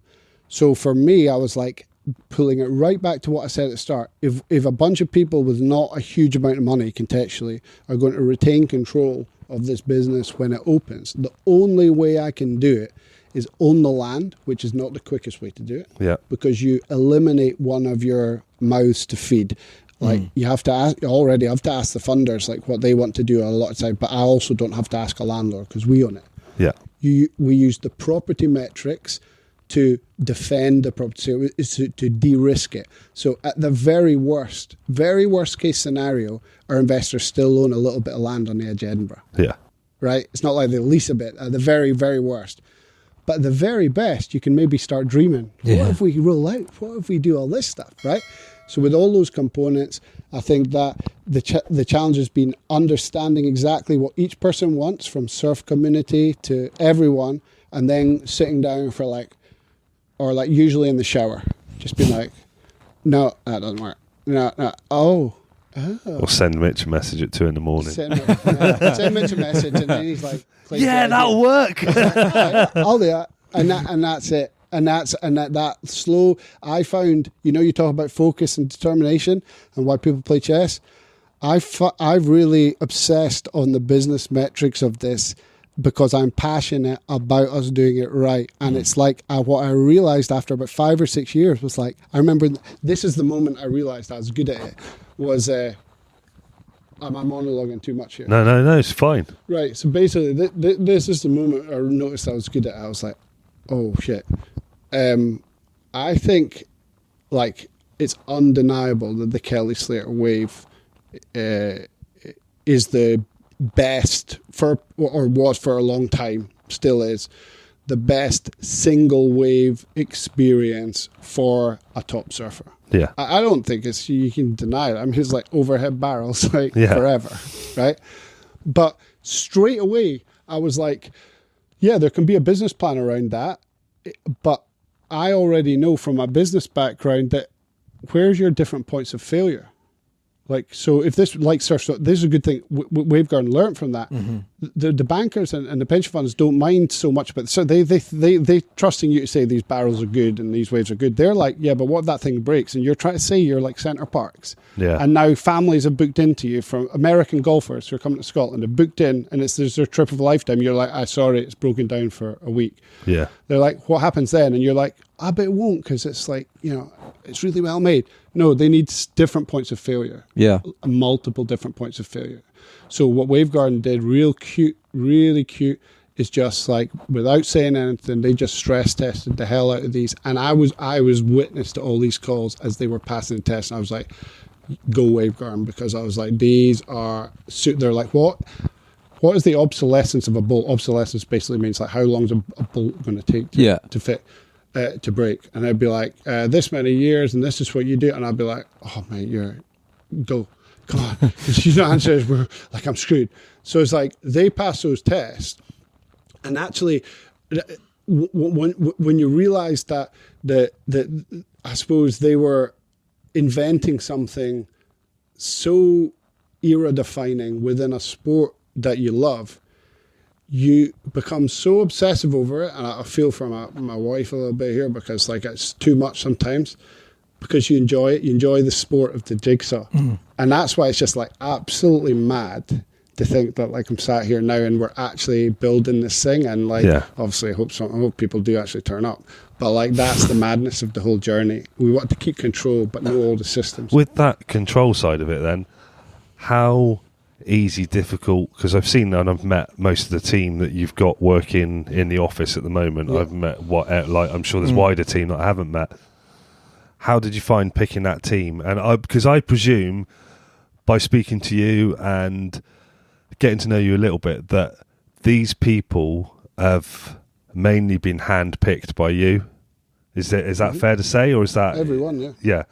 So for me, I was like, pulling it right back to what I said at the start. If a bunch of people with not a huge amount of money contextually are going to retain control of this business when it opens, the only way I can do it is own the land, which is not the quickest way to do it. Yeah. Because you eliminate one of your mouths to feed. Like, you have to ask, already I have to ask the funders, like, what they want to do a lot of time, but I also don't have to ask a landlord because we own it. Yeah. We use the property metrics to defend the property, so is to de-risk it. So at the very worst case scenario, our investors still own a little bit of land on the edge of Edinburgh. Yeah. Right? It's not like they lease a bit, at the very, very worst. But at the very best, you can maybe start dreaming. Yeah. What if we roll out? What if we do all this stuff, right? So with all those components, I think that the challenge has been understanding exactly what each person wants, from surf community to everyone, and then sitting down for usually in the shower, just being like, no, that doesn't work. No. Oh. Or send Mitch a message at 2 a.m. Send Mitch a message, and then he's like, yeah, that'll work. I'll do that, and that's it. And that slow. I found, you talk about focus and determination and why people play chess. I've really obsessed on the business metrics of this because I'm passionate about us doing it right. And it's like what I realized after about 5 or 6 years was like, I remember this is the moment I realized I was good at it. Was am I monologuing too much here? No, it's fine. Right. So basically, this is the moment I noticed I was good at it. I was like, oh shit. I think it's undeniable that the Kelly Slater Wave is the best was for a long time, still is the best single wave experience for a top surfer. Yeah. I don't think you can deny it. I mean, it's like overhead barrels forever, right? But straight away, I was like, yeah, there can be a business plan around that, but I already know from my business background that where's your different points of failure? So if this, surf, so this is a good thing. Wavegarden learned from that. Mm-hmm. The bankers and the pension funds don't mind so much, but so they trusting you to say these barrels are good and these waves are good. They're like, yeah, but what if that thing breaks? And you're trying to say you're like Centre Parks. Yeah. And now families have booked into you from American golfers who are coming to Scotland. They've booked in, and there's their trip of a lifetime. You're like, sorry, it's broken down for a week. Yeah. They're like, what happens then? And you're like, I bet it won't, because it's like, it's really well made. No, they need different points of failure. Yeah. Multiple different points of failure. So what Wavegarden did, really cute, is just like, without saying anything, they just stress tested the hell out of these. And I was witness to all these calls as they were passing the test. And I was like, go Wavegarden, because I was like, they're like, what is the obsolescence of a bolt? Obsolescence basically means like, how long is a bolt going to take to fit? To break. And I'd be like, this many years, and this is what you do. And I'd be like, oh mate, go, come on. If she's not answering, we're like, I'm screwed. So it's like, they pass those tests. And actually, when you realize that I suppose they were inventing something so era defining within a sport that you love, you become so obsessive over it. And I feel for my wife a little bit here, because like it's too much sometimes, because you enjoy it. You enjoy the sport of the jigsaw. And that's why it's just like absolutely mad to think that like I'm sat here now and we're actually building this thing. And like, obviously I hope people do actually turn up. But like, that's the madness of the whole journey. We want to keep control, but know all the systems. With that control side of it then, how easy, difficult, because I've seen and I've met most of the team that you've got working in the office at the moment. I've met I'm sure there's wider team that I haven't met. How did you find picking that team? And because I presume by speaking to you and getting to know you a little bit that these people have mainly been hand-picked by you. Is that fair to say, or is that everyone? Yeah.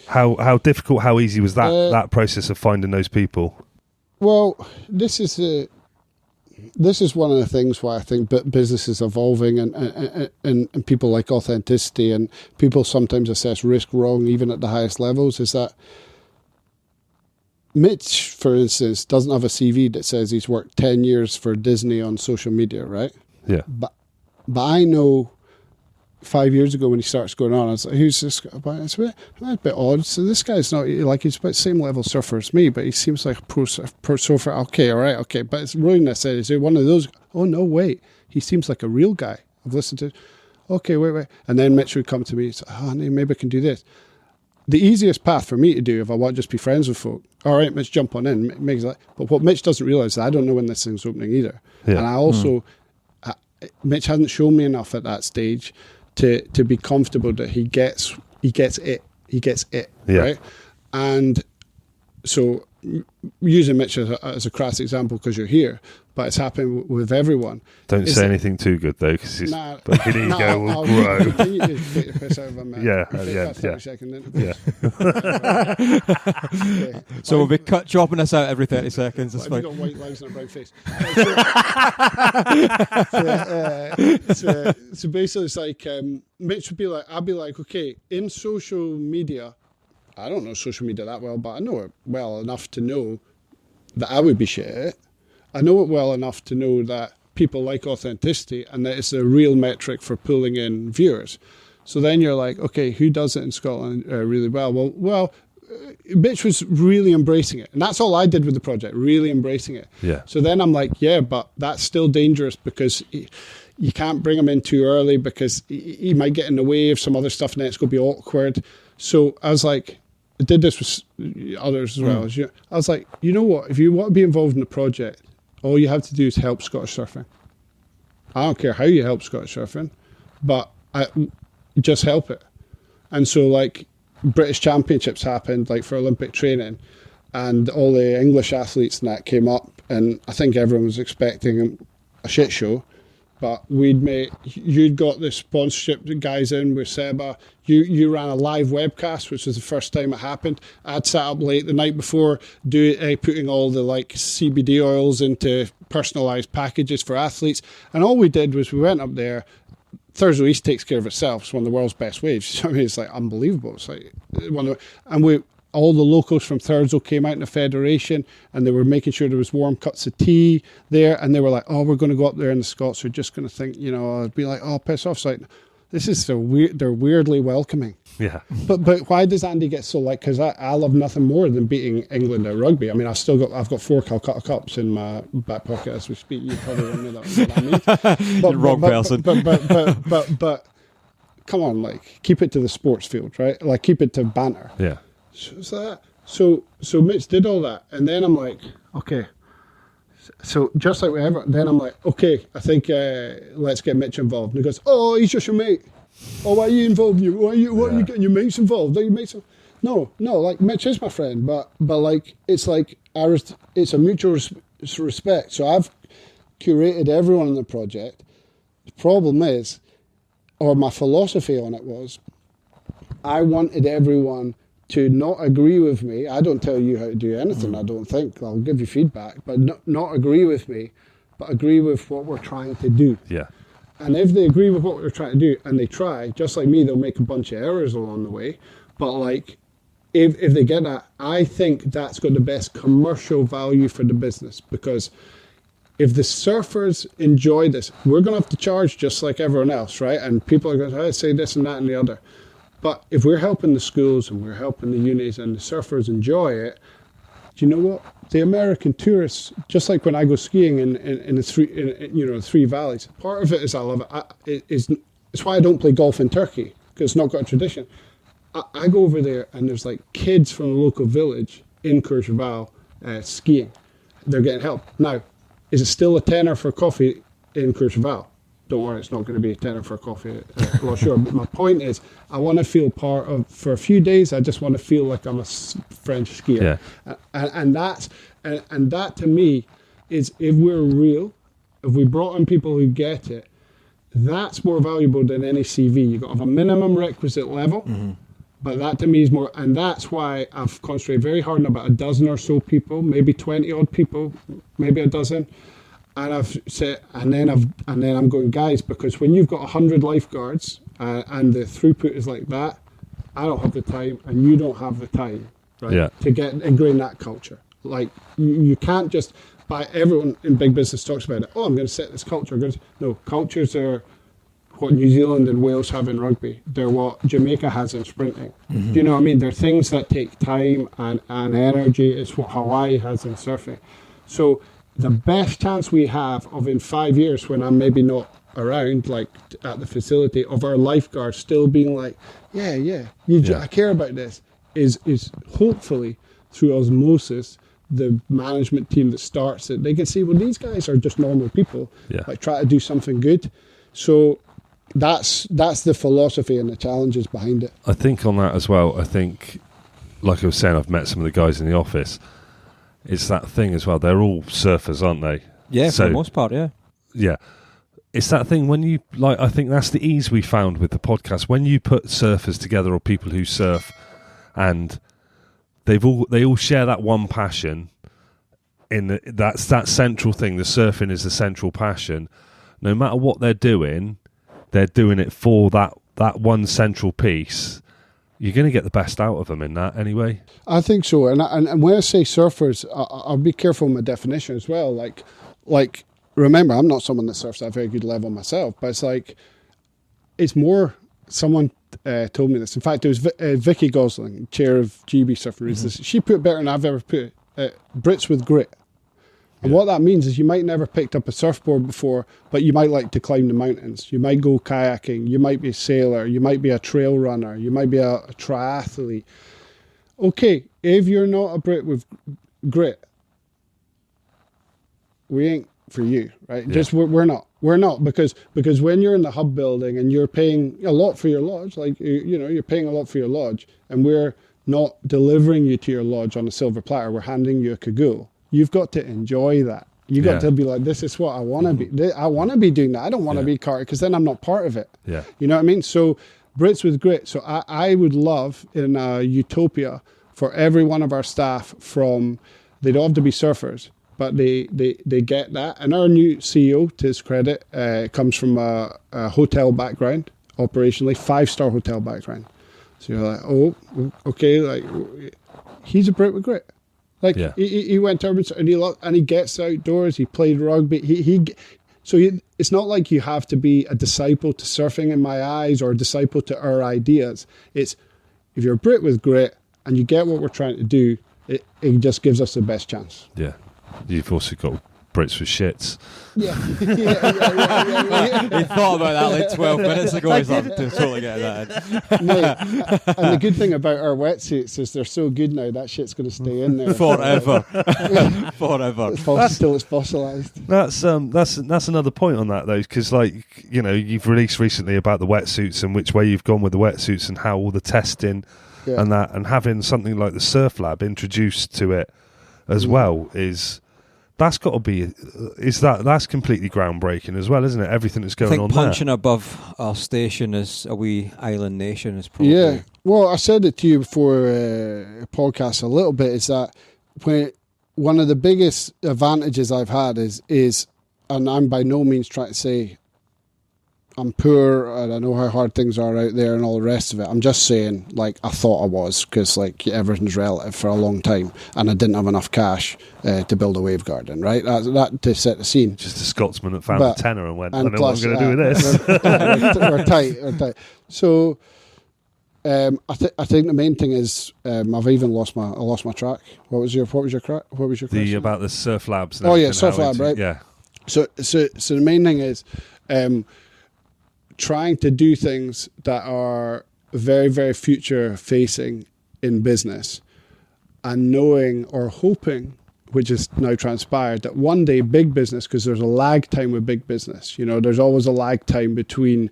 How difficult, how easy was that process of finding those people? Well, this is one of the things why I think business is evolving, and people like authenticity, and people sometimes assess risk wrong, even at the highest levels, is that Mitch, for instance, doesn't have a CV that says he's worked 10 years for Disney on social media, right? Yeah. But I know 5 years ago when he starts going on, I was like, who's this guy? It's a bit odd. So this guy's not, like, he's about the same level surfer as me, but he seems like a pro surfer. Okay, all right, okay. But it's really said, is he one of those? Oh, no, wait. He seems like a real guy. I've listened to, okay, wait. And then Mitch would come to me and say, oh, maybe I can do this. The easiest path for me to do, if I want to just be friends with folk, all right, Mitch, jump on in. But what Mitch doesn't realise is I don't know when this thing's opening either. Yeah. And I also, Mitch hasn't shown me enough at that stage to be comfortable that he gets it, right? And so using Mitch as a crass example because you're here, but it's happened with everyone. Don't say anything too good though, because his fucking ego will grow. Continue to take the piss out of him. Yeah, at the end. Yeah. Second So we'll be chopping this out every 30 seconds. Have you got white legs and a brown face? So basically, it's like Mitch would be like, I'd be like, okay, in social media, I don't know social media that well, but I know it well enough to know that I would be shit at it. I know it well enough to know that people like authenticity and that it's a real metric for pulling in viewers. So then you're like, okay, who does it in Scotland really well? Well, Mitch was really embracing it. And that's all I did with the project, really embracing it. Yeah. So then I'm like, yeah, but that's still dangerous because you can't bring him in too early because he might get in the way of some other stuff and then it's going to be awkward. So I was like, I did this with others as well. I was like, you know what? If you want to be involved in the project, all you have to do is help Scottish surfing. I don't care how you help Scottish surfing, but just help it. And so, like, British Championships happened, like, for Olympic training, and all the English athletes and that came up, and I think everyone was expecting a shit show. But you'd got the sponsorship guys in with Seba. You ran a live webcast, which was the first time it happened. I'd sat up late the night before putting all the like CBD oils into personalised packages for athletes. And all we did was we went up there. Thurso East takes care of itself. It's one of the world's best waves. I mean, it's like unbelievable. It's like all the locals from Thurso came out in the federation and they were making sure there was warm cuts of tea there, and they were like, oh, we're going to go up there and the Scots are just going to think, I'd be like, oh, piss off. It's like, this is they're weirdly welcoming. Yeah. But why does Andy get so like, because I love nothing more than beating England at rugby. I mean, I've got 4 Calcutta Cups in my back pocket as we speak. You probably don't know what I mean. But, wrong person. But come on, like, keep it to the sports field, right? Like, keep it to banter. Yeah. So Mitch did all that, and then I'm like, okay. So just like whatever, then I'm like, okay, I think let's get Mitch involved. And he goes, oh, he's just your mate. Oh, why are you involved? Why are you getting your mates involved? Are your mates? No, like Mitch is my friend, but like it's a mutual respect. So I've curated everyone in the project. The problem is, or my philosophy on it was, I wanted everyone to not agree with me. I don't tell you how to do anything, I don't think. I'll give you feedback, but not agree with me, but agree with what we're trying to do. Yeah. And if they agree with what we're trying to do, and they try, just like me, they'll make a bunch of errors along the way. But like, if they get that, I think that's got the best commercial value for the business, because if the surfers enjoy this, we're going to have to charge just like everyone else, right? And people are going to say this and that and the other. But if we're helping the schools and we're helping the unis and the surfers enjoy it, do you know what? The American tourists, just like when I go skiing in the three valleys, part of it is I love it. It's why I don't play golf in Turkey, because it's not got a tradition. I go over there and there's like kids from the local village in Courchevel skiing. They're getting help. Now, is it still a tenner for coffee in Courchevel? Don't worry, it's not going to be a tenner for a coffee at Loch Shore. But my point is, I want to feel part of, for a few days, I just want to feel like I'm a French skier. Yeah. And that to me is, if we're real, if we brought in people who get it, that's more valuable than any CV. You've got to have a minimum requisite level, but that to me is more, and that's why I've concentrated very hard on about a dozen or so people, maybe 20 odd people, maybe a dozen. And I've said, and then I'm going, guys, because when you've got 100 lifeguards and the throughput is like that, I don't have the time, and you don't have the time, right? Yeah. To get ingrain that culture. Like you can't just everyone in big business talks about it. Oh, I'm going to set this culture. No, cultures are what New Zealand and Wales have in rugby. They're what Jamaica has in sprinting. Do you know what I mean? They're things that take time and energy. It's what Hawaii has in surfing. So the best chance we have of in 5 years, when I'm maybe not around, like at the facility, of our lifeguards still being like, I care about this, is hopefully through osmosis, the management team that starts it, they can see, well, these guys are just normal people, like try to do something good. So that's the philosophy and the challenges behind it. I think on that as well, I think, like I was saying, I've met some of the guys in the office. it's that thing as well. They're all surfers, aren't they? Yeah, for the most part, yeah. Yeah. It's that thing when you, like, I think that's the ease we found with the podcast. When you put surfers together or people who surf and they all share that one passion, that's that central thing. The surfing is the central passion. No matter what they're doing it for that one central piece. You're going to get the best out of them in that anyway. I think so. And when I say surfers, I'll be careful with my definition as well. Like, remember, I'm not someone that surfs at a very good level myself, but it's more, someone told me this. In fact, it was Vicky Gosling, chair of GB Surfing. Mm-hmm. She put it better than I've ever put it. Brits with grit. And what that means is you might never picked up a surfboard before, but you might like to climb the mountains. You might go kayaking. You might be a sailor. You might be a trail runner. You might be a triathlete. Okay, if you're not a Brit with grit, we ain't for you, right? Yeah. Just we're not because when you're in the hub building and you're paying a lot for your lodge, like you're paying a lot for your lodge, and we're not delivering you to your lodge on a silver platter. We're handing you a cagoule. You've got to enjoy that. You got to be like, this is what I want to be. I want to be doing that. I don't want to be carted because then I'm not part of it. Yeah. You know what I mean? So Brits with grit. So I would love in a utopia for every one of our staff they don't have to be surfers, but they get that. And our new CEO, to his credit, comes from a hotel background, operationally, 5-star hotel background. So you're like, oh, okay, like he's a Brit with grit. Like he went to urban and he gets outdoors. He played rugby. It's not like you have to be a disciple to surfing in my eyes or a disciple to our ideas. It's if you're a Brit with grit and you get what we're trying to do, it just gives us the best chance. Yeah, you've also got Brits with shits. Yeah. He thought about that like 12 minutes ago. He's like, totally getting that in. Mate, and the good thing about our wetsuits is they're so good now, that shit's going to stay in there. Forever. Forever. It's fossilized. That's another point on that, though, because, like, you've released recently about the wetsuits and which way you've gone with the wetsuits and how all the testing and that, and having something like the Surf Lab introduced to it as well that's got to be, that's completely groundbreaking as well, isn't it? Everything that's going on there. Punching above our station as a wee island nation is probably... Yeah, well, I said it to you before a podcast a little bit, is that one of the biggest advantages I've had is, and I'm by no means trying to say I'm poor and I know how hard things are out there and all the rest of it. I'm just saying, like, I thought I was, because, like, everything's relative for a long time, and I didn't have enough cash to build a Wavegarden, right? That to set the scene. Just a Scotsman that found a tenner and went, I know what I'm going to do with this. We're tight. So I think the main thing is I've even lost my track. What was your question? About the Surf Labs. Oh yeah, Surf Lab, right? Yeah. So the main thing is trying to do things that are very, very future facing in business, and knowing or hoping, which is now transpired, that one day big business, because there's a lag time with big business, there's always a lag time between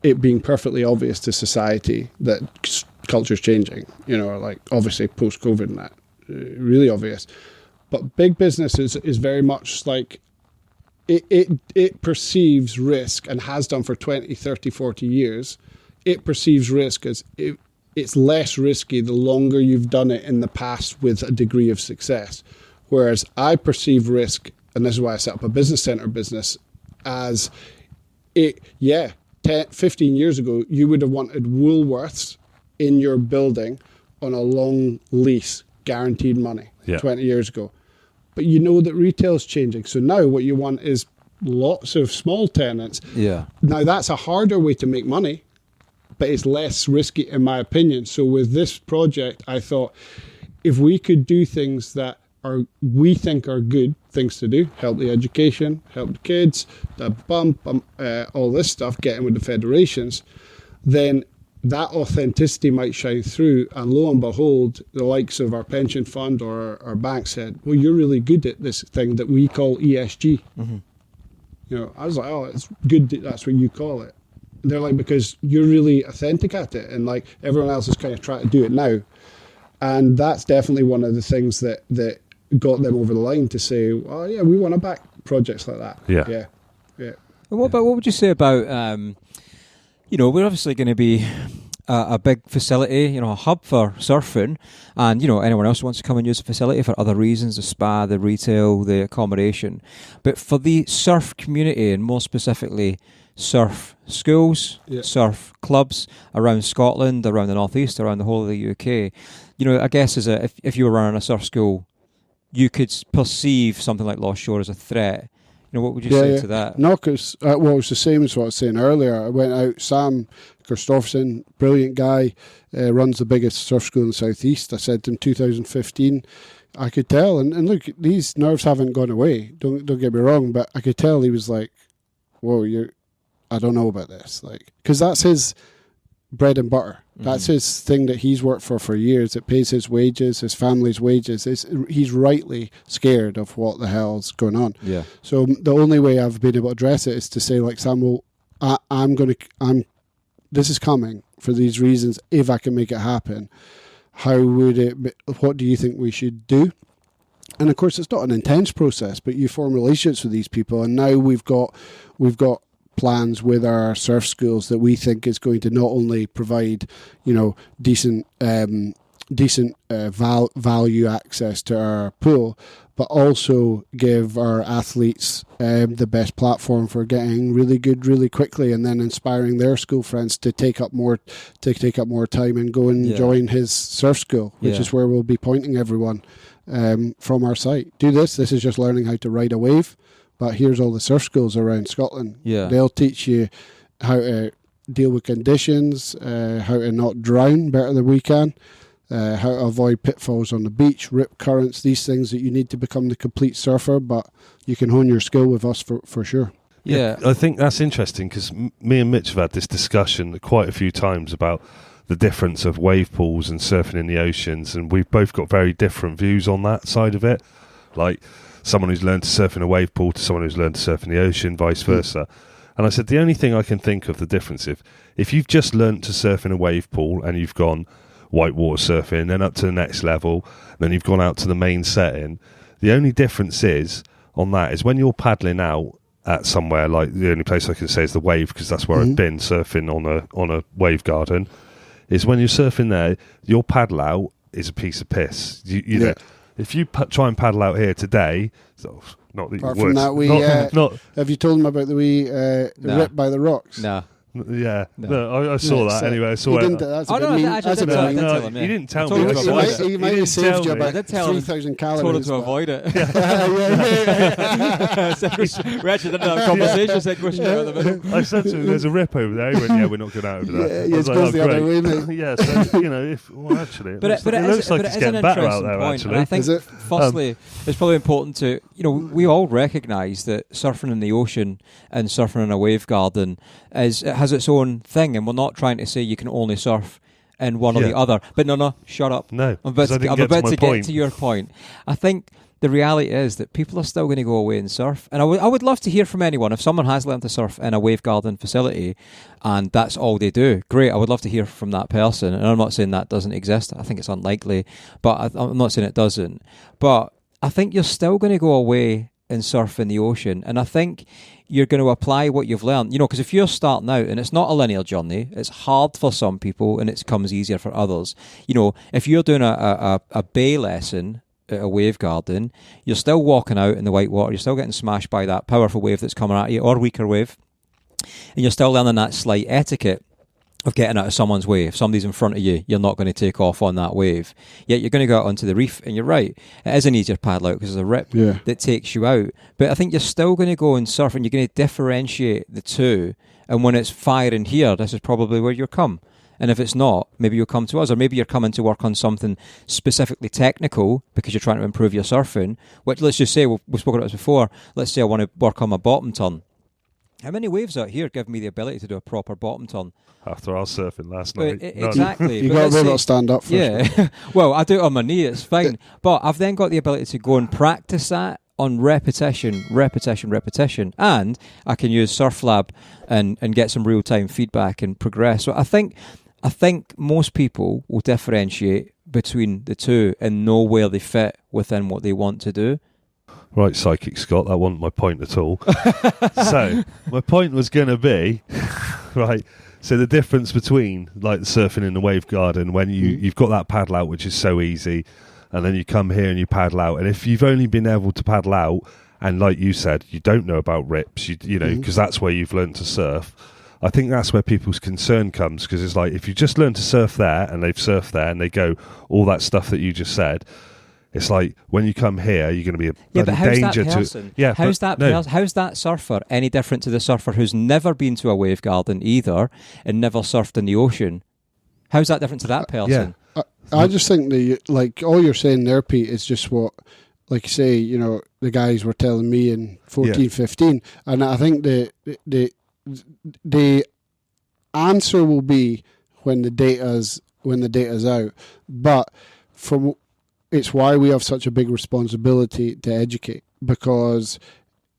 it being perfectly obvious to society that culture's changing, like obviously post-COVID and that, really obvious. But big business is very much like, it perceives risk, and has done for 20, 30, 40 years. It perceives risk as it's less risky the longer you've done it in the past with a degree of success. Whereas I perceive risk, and this is why I set up a business center business, as 15 years ago, you would have wanted Woolworths in your building on a long lease, guaranteed money, 20 years ago. But you know that retail's changing. So now what you want is lots of small tenants. Yeah. Now that's a harder way to make money, but it's less risky in my opinion. So with this project, I thought if we could do things that we think are good things to do, help the education, help the kids, the bump, all this stuff, getting with the federations, then that authenticity might shine through, and lo and behold, the likes of our pension fund or our bank said, well, you're really good at this thing that we call ESG. Mm-hmm. I was like, oh, it's good that's what you call it. And they're like, because you're really authentic at it, and like everyone else is kind of trying to do it now. And that's definitely one of the things that got them over the line to say, oh yeah, we want to back projects like that. Yeah. And what would you say about, we're obviously going to be a big facility, a hub for surfing, and, anyone else who wants to come and use the facility for other reasons, the spa, the retail, the accommodation. But for the surf community, and more specifically, surf schools, surf clubs around Scotland, around the Northeast, around the whole of the UK, I guess if you were running a surf school, you could perceive something like Lost Shore as a threat. What would you say to that? No, because it was the same as what I was saying earlier. I went out, Sam Christopherson, brilliant guy, runs the biggest surf school in the Southeast. I said to him 2015, I could tell, and look, these nerves haven't gone away, don't get me wrong, but I could tell he was like, whoa, I don't know about this, because that's his bread and butter. That's his thing that he's worked for years. It pays his wages, his family's wages. He's rightly scared of what the hell's going on. Yeah. So the only way I've been able to address it is to say, like, Sam, well, this is coming for these reasons. If I can make it happen, what do you think we should do? And of course, it's not an intense process, but you form relationships with these people, and now we've got plans with our surf schools that we think is going to not only provide, decent value access to our pool, but also give our athletes the best platform for getting really good really quickly, and then inspiring their school friends to take up more time and go and join his surf school, which is where we'll be pointing everyone from our site. Do this. This is just learning how to ride a wave. But here's all the surf schools around Scotland. Yeah. They'll teach you how to deal with conditions, how to not drown better than we can, how to avoid pitfalls on the beach, rip currents, these things that you need to become the complete surfer, but you can hone your skill with us for sure. Yeah. I think that's interesting because me and Mitch have had this discussion quite a few times about the difference of wave pools and surfing in the oceans, and we've both got very different views on that side of it. Like, someone who's learned to surf in a wave pool to someone who's learned to surf in the ocean, vice versa. And I said, the only thing I can think of the difference, if you've just learned to surf in a wave pool and you've gone whitewater surfing, then up to the next level, then you've gone out to the main setting, the only difference is on that is when you're paddling out at somewhere, like the only place I can say is the wave, because that's where I've been surfing on a Wavegarden, is when you're surfing there, your paddle out is a piece of piss. You know, if you try and paddle out here today, not that Apart you would. from that, have you told them about the wee rip by the rocks? No. Yeah, no, I saw that anyway. I saw it. That's a bit mean. That's a bit mean. No, you didn't tell me. He might have saved you about 3,000 calories. Told him to avoid it. We actually didn't have a conversation. Said question out of the middle. I said to him, "There's a rip over there." He went, "Yeah, we're not going out over that." Yeah, it's goes the other way, mate. Yeah, so actually, it looks like it's getting better out there. Actually, I think firstly, it's probably important to we all recognise that surfing in the ocean and surfing in a Wavegarden has its own thing, and we're not trying to say you can only surf in one or the other. But no, shut up. No, I'm about to get to your point. I think the reality is that people are still going to go away and surf, and I would love to hear from anyone. If someone has learned to surf in a Wavegarden facility and that's all they do, great. I would love to hear from that person, and I'm not saying that doesn't exist. I think it's unlikely, but I'm not saying it doesn't. But I think you're still going to go away and surf in the ocean, and I think you're going to apply what you've learned, because if you're starting out, and it's not a linear journey, it's hard for some people and it comes easier for others. If you're doing a bay lesson at a Wavegarden, you're still walking out in the white water, you're still getting smashed by that powerful wave that's coming at you, or weaker wave, and you're still learning that slight etiquette of getting out of someone's way. If somebody's in front of you, you're not going to take off on that wave. Yet you're going to go out onto the reef, and you're right, it is an easier paddle out because there's a rip that takes you out. But I think you're still going to go and surf, and you're going to differentiate the two. And when it's firing here, this is probably where you'll come. And if it's not, maybe you'll come to us, or maybe you're coming to work on something specifically technical because you're trying to improve your surfing, which, let's just say, we've spoken about this before, let's say I want to work on my bottom turn. How many waves out here give me the ability to do a proper bottom turn? After our surfing last night. Exactly. You've got to be able to stand up first. Yeah. Well, I do it on my knee, it's fine. But I've then got the ability to go and practice that on repetition, and I can use SurfLab and get some real-time feedback and progress. So I think most people will differentiate between the two and know where they fit within what they want to do. Right, Psychic Scott, that wasn't my point at all. So, my point was going to be, right, so the difference between like the surfing in the Wavegarden, when you've got that paddle out, which is so easy, and then you come here and you paddle out, and if you've only been able to paddle out, and like you said, you don't know about rips, you know, because that's where you've learned to surf, I think that's where people's concern comes, because it's like, if you just learn to surf there, and they've surfed there, and they go, all that stuff that you just said, it's like, when you come here, you're going to be a but how's danger that person? to... Yeah, how's that surfer any different to the surfer who's never been to a Wavegarden either, and never surfed in the ocean? How's that different to that person? Yeah. I just think like all you're saying there, Pete, is just what, like you say, you know, the guys were telling me in 14, 15, and I think the answer will be when the data's out, but it's why we have such a big responsibility to educate, because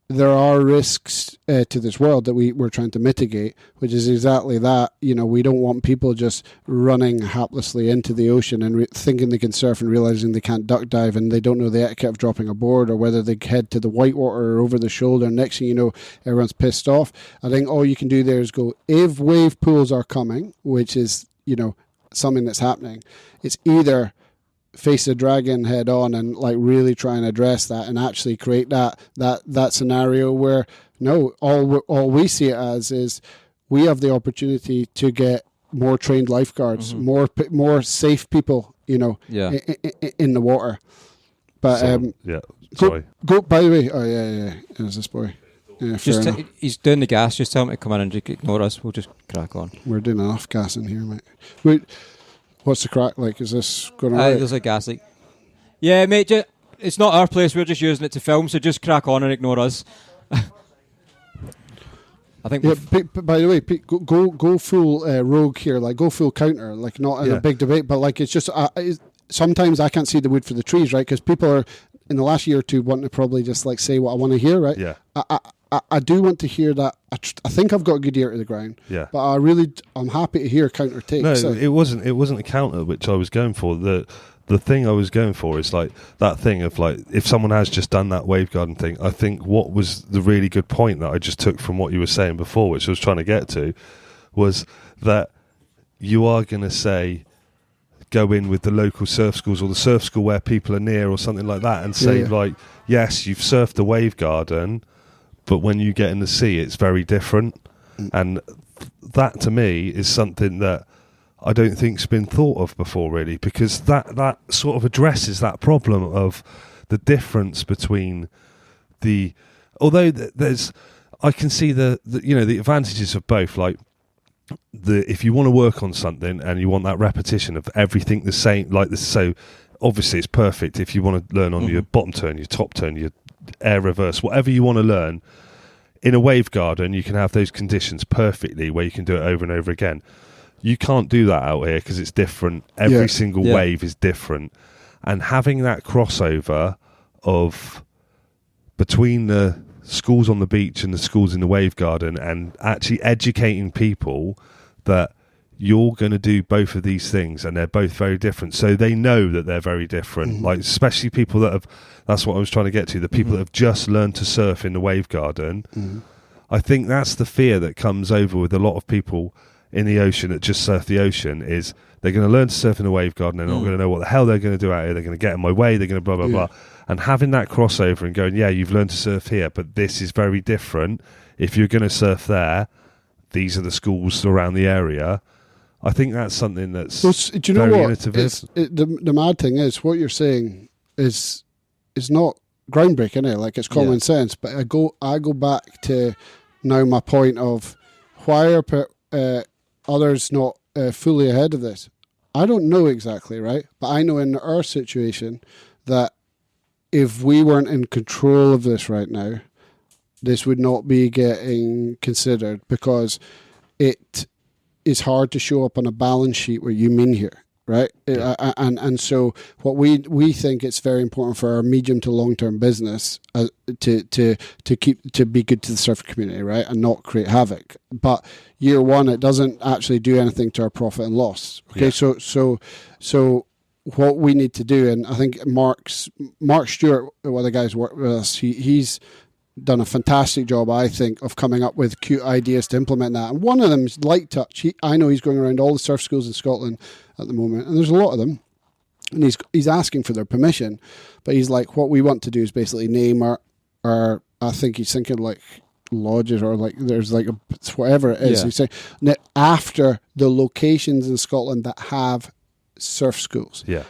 there are risks to this world that we're trying to mitigate, which is exactly that. You know, we don't want people just running haplessly into the ocean and thinking they can surf and realizing they can't duck dive, and they don't know the etiquette of dropping a board, or whether they head to the whitewater or over the shoulder. Next thing you know, everyone's pissed off. I think all you can do there is go, if wave pools are coming, which is, you know, something that's happening, it's either face the dragon head on and like really try and address that and actually create that scenario where all we see it as is we have the opportunity to get more trained lifeguards, more safe people, you know, in the water. But sorry. Go. By the way, it was this boy. Yeah, he's doing the gas. Just tell him to come in and just ignore us. We'll just crack on. We're doing enough gas in here, mate. Wait. What's the crack like? Is this going on? There's a gas leak. Yeah, mate, it's not our place. We're just using it to film, so just crack on and ignore us. I think. Yeah, by the way, Pete, go full rogue here. Like, go full counter. Like, not in a big debate, but like, it's just sometimes I can't see the wood for the trees, right? Because people are in the last year or two wanting to probably just like say what I want to hear, right? Yeah. I do want to hear that. I think I've got a good ear to the ground. Yeah. But I'm happy to hear counter takes. No, it wasn't a counter which I was going for. The thing I was going for is like that thing of like, if someone has just done that Wavegarden thing, I think what was the really good point that I just took from what you were saying before, which I was trying to get to, was that you are going to say, go in with the local surf schools or the surf school where people are near or something like that, and say like, yes, you've surfed the Wavegarden, but when you get in the sea, it's very different. And that, to me, is something that I don't think's been thought of before, really, because that sort of addresses that problem of the difference between the... Although I can see the advantages of both. Like, if you want to work on something and you want that repetition of everything the same, like this, so obviously it's perfect if you want to learn on your bottom turn, your top turn, your air reverse, whatever you want to learn. In a Wavegarden, you can have those conditions perfectly where you can do it over and over again. You can't do that out here because it's different. Every single wave is different. And having that crossover of between the schools on the beach and the schools in the Wavegarden, and actually educating people that you're going to do both of these things and they're both very different, so they know that they're very different. Like, especially people that have, that's what I was trying to get to, the people that have just learned to surf in the Wavegarden. I think that's the fear that comes over with a lot of people in the ocean that just surf the ocean, is they're going to learn to surf in the Wavegarden, they're not going to know what the hell they're going to do out here, they're going to get in my way, they're going to blah blah blah. And having that crossover and going, yeah, you've learned to surf here, but this is very different. If you're going to surf there, these are the schools around the area. I think that's something that's do you know very what? innovative. The mad thing is, what you're saying is not groundbreaking, eh? Like, it's common sense. But I go back to now my point of why are others not fully ahead of this? I don't know exactly, right? But I know in our situation that if we weren't in control of this right now, this would not be getting considered, because it is hard to show up on a balance sheet where you mean here, right? And so what we think it's very important for our medium to long term business to be good to the surfer community, right, and not create havoc. But year one, it doesn't actually do anything to our profit and loss. Okay, so what we need to do, and I think Mark Stewart, one of the guys who work with us, he's done a fantastic job, I think, of coming up with cute ideas to implement that. And one of them is Light Touch. I know he's going around all the surf schools in Scotland at the moment, and there's a lot of them, and he's asking for their permission. But he's like, what we want to do is basically name our I think he's thinking like lodges, or like there's like whatever it is. Yeah. He's saying after the locations in Scotland that have surf schools. Yeah.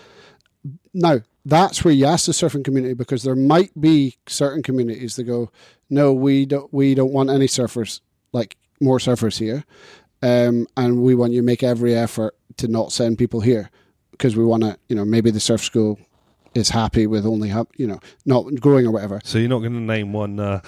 Now, that's where you ask the surfing community, because there might be certain communities that go, no, we don't want any surfers, like more surfers here, and we want you to make every effort to not send people here, because we want to, maybe the surf school is happy with only not growing or whatever. So you're not going to name one? Yeah.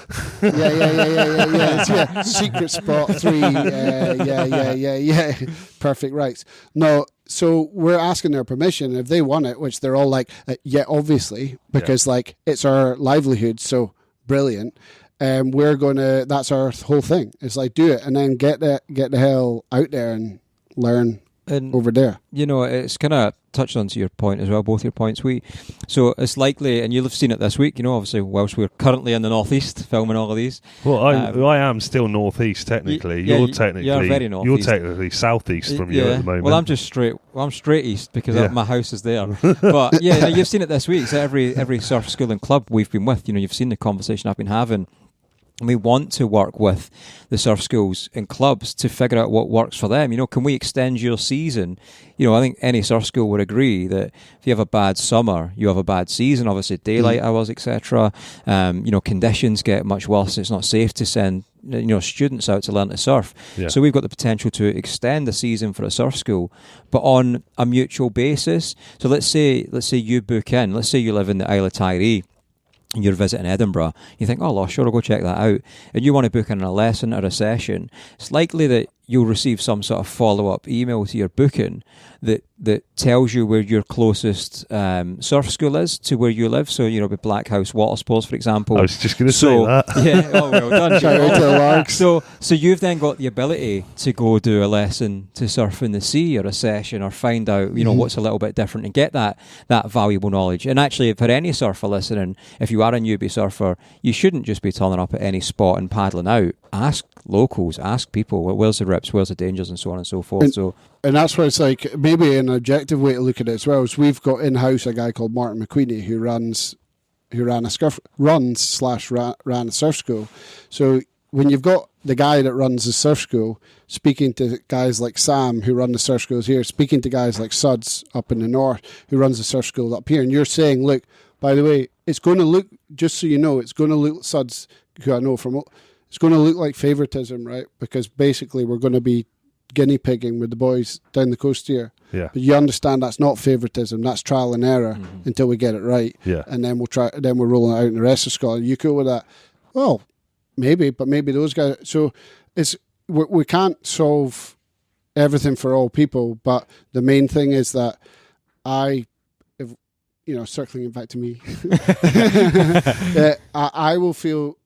Secret spot 3. Yeah. Perfect rights. No. So we're asking their permission. If they want it, which they're all like, yeah, obviously, because like it's our livelihood. So brilliant. We're going to. That's our whole thing. It's like, do it, and then get the hell out there and learn. And over there, it's kind of touched onto your point as well, both your points. So it's likely, and you'll have seen it this week, obviously, whilst we're currently in the northeast filming all of these. Well, I am still northeast technically. You're very northeast. You're technically southeast from you at the moment. Well, I'm straight east because my house is there. But you've seen it this week. So every surf school and club we've been with, you've seen the conversation I've been having. And we want to work with the surf schools and clubs to figure out what works for them. Can we extend your season? I think any surf school would agree that if you have a bad summer, you have a bad season. Obviously, daylight hours, etc. Conditions get much worse. It's not safe to send students out to learn to surf. Yeah. So we've got the potential to extend the season for a surf school, but on a mutual basis. So let's say you book in. Let's say you live in the Isle of Tiree. You're visiting Edinburgh, you think, oh, sure, I'll go check that out, and you want to book in a lesson or a session, it's likely that you'll receive some sort of follow-up email to your booking that tells you where your closest surf school is to where you live. So, with Black House Water Sports, for example. I was just going to say that. Yeah, well done. Shout out to the Larks. So you've then got the ability to go do a lesson to surf in the sea, or a session, or find out, what's a little bit different, and get that valuable knowledge. And actually, for any surfer listening, if you are a newbie surfer, you shouldn't just be turning up at any spot and paddling out. Ask locals, ask people, where's the rips, where's the dangers, and so on and so forth. And that's where it's like, maybe an objective way to look at it as well is we've got in-house a guy called Martin McQueenie who ran a surf school. So when you've got the guy that runs the surf school speaking to guys like Sam who run the surf schools here, speaking to guys like Suds up in the north who runs the surf school up here, and you're saying, look, by the way, it's going to look, just so you know, it's going to look, Suds, who I know from, it's going to look like favoritism, right? Because basically we're going to be guinea pigging with the boys down the coast here. Yeah. But you understand that's not favoritism, that's trial and error until we get it right. Yeah. And then we're rolling it out in the rest of Scotland. You cool with that? Well, maybe those guys. So we can't solve everything for all people, but the main thing is that circling it back to me, I will feel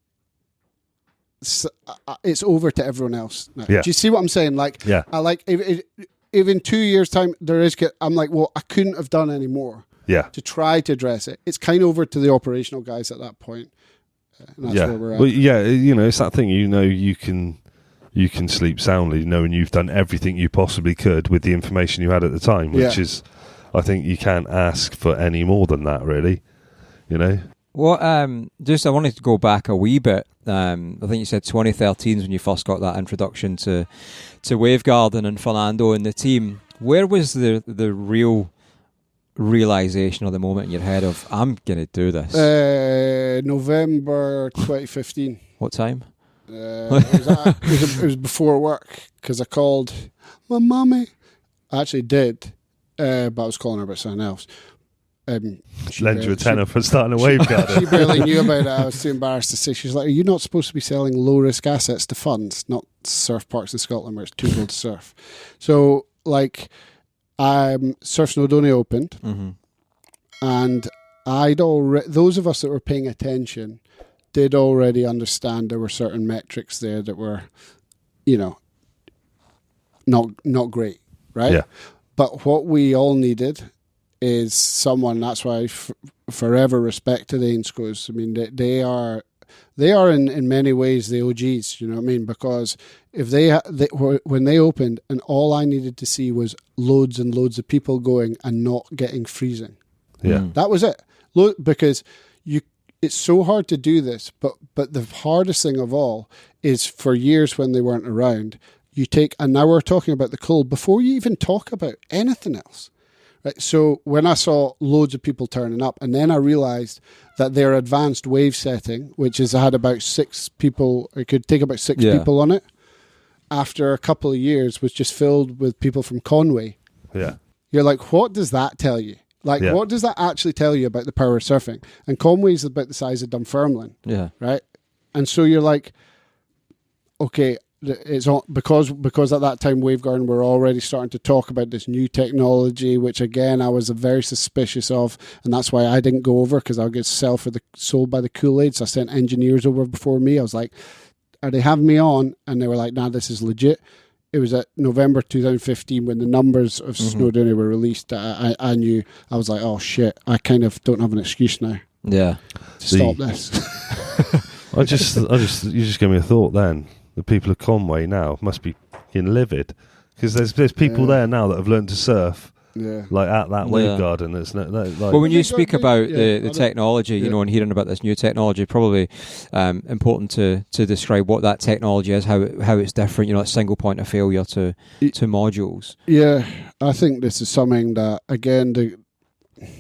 it's over to everyone else now. Yeah. Do you see what I'm saying? Like, yeah. I like if in 2 years' time I'm like, well, I couldn't have done any more. Yeah. To try to address it. It's kind of over to the operational guys at that point. And that's where we're at. Well, yeah, it's that thing. You can sleep soundly knowing you've done everything you possibly could with the information you had at the time, which is, I think you can't ask for any more than that, really. Well, I wanted to go back a wee bit. I think you said 2013 is when you first got that introduction to Wavegarden and Fernando and the team. Where was the real realization or the moment in your head of, I'm going to do this? November 2015. What time? It was before work, because I called my mummy. I actually did, but I was calling her about something else. Lend you a tenner for starting a Wavegarden. She barely knew about it. I was too embarrassed to say. She's like, are you not supposed to be selling low-risk assets to funds, not surf parks in Scotland where it's too cold to surf? So, like, Surf Snowdonia opened, and those of us that were paying attention did already understand there were certain metrics there that were, not great, right? Yeah. But what we all needed is someone. That's why I forever respect to the Ainscoes. I mean, they are in many ways the OGs. You know what I mean? Because if when they opened, and all I needed to see was loads and loads of people going and not getting freezing. Yeah, that was it. Because it's so hard to do this, but the hardest thing of all is for years when they weren't around, and now we're talking about the cold before you even talk about anything else. Right. So when I saw loads of people turning up, and then I realized that their advanced wave setting, which had about 6 people, it could take about 6 people on it, after a couple of years was just filled with people from Conway. Yeah. You're like, what does that tell you? Like, what does that actually tell you about the power of surfing? And Conway's about the size of Dunfermline. Yeah. Right? And so you're like, okay, it's all, because at that time Wavegarden were already starting to talk about this new technology, which again I was very suspicious of, and that's why I didn't go over, because I'll get sold by the Kool-Aid. So I sent engineers over before me. I was like, are they having me on? And they were like, nah, this is legit. It was at November 2015 when the numbers of Snowdonia were released. I knew, I was like, oh shit, I kind of don't have an excuse now. Yeah. To stop this. you just gave me a thought then. The people of Conway now must be fucking livid, because there's people there now that have learned to surf. Yeah. Like at that Wavegarden. It's well, when you speak about the technology, you know, and hearing about this new technology, probably important to describe what that technology is, how it's different. You know, it's single point of failure to modules. Yeah, I think this is something that again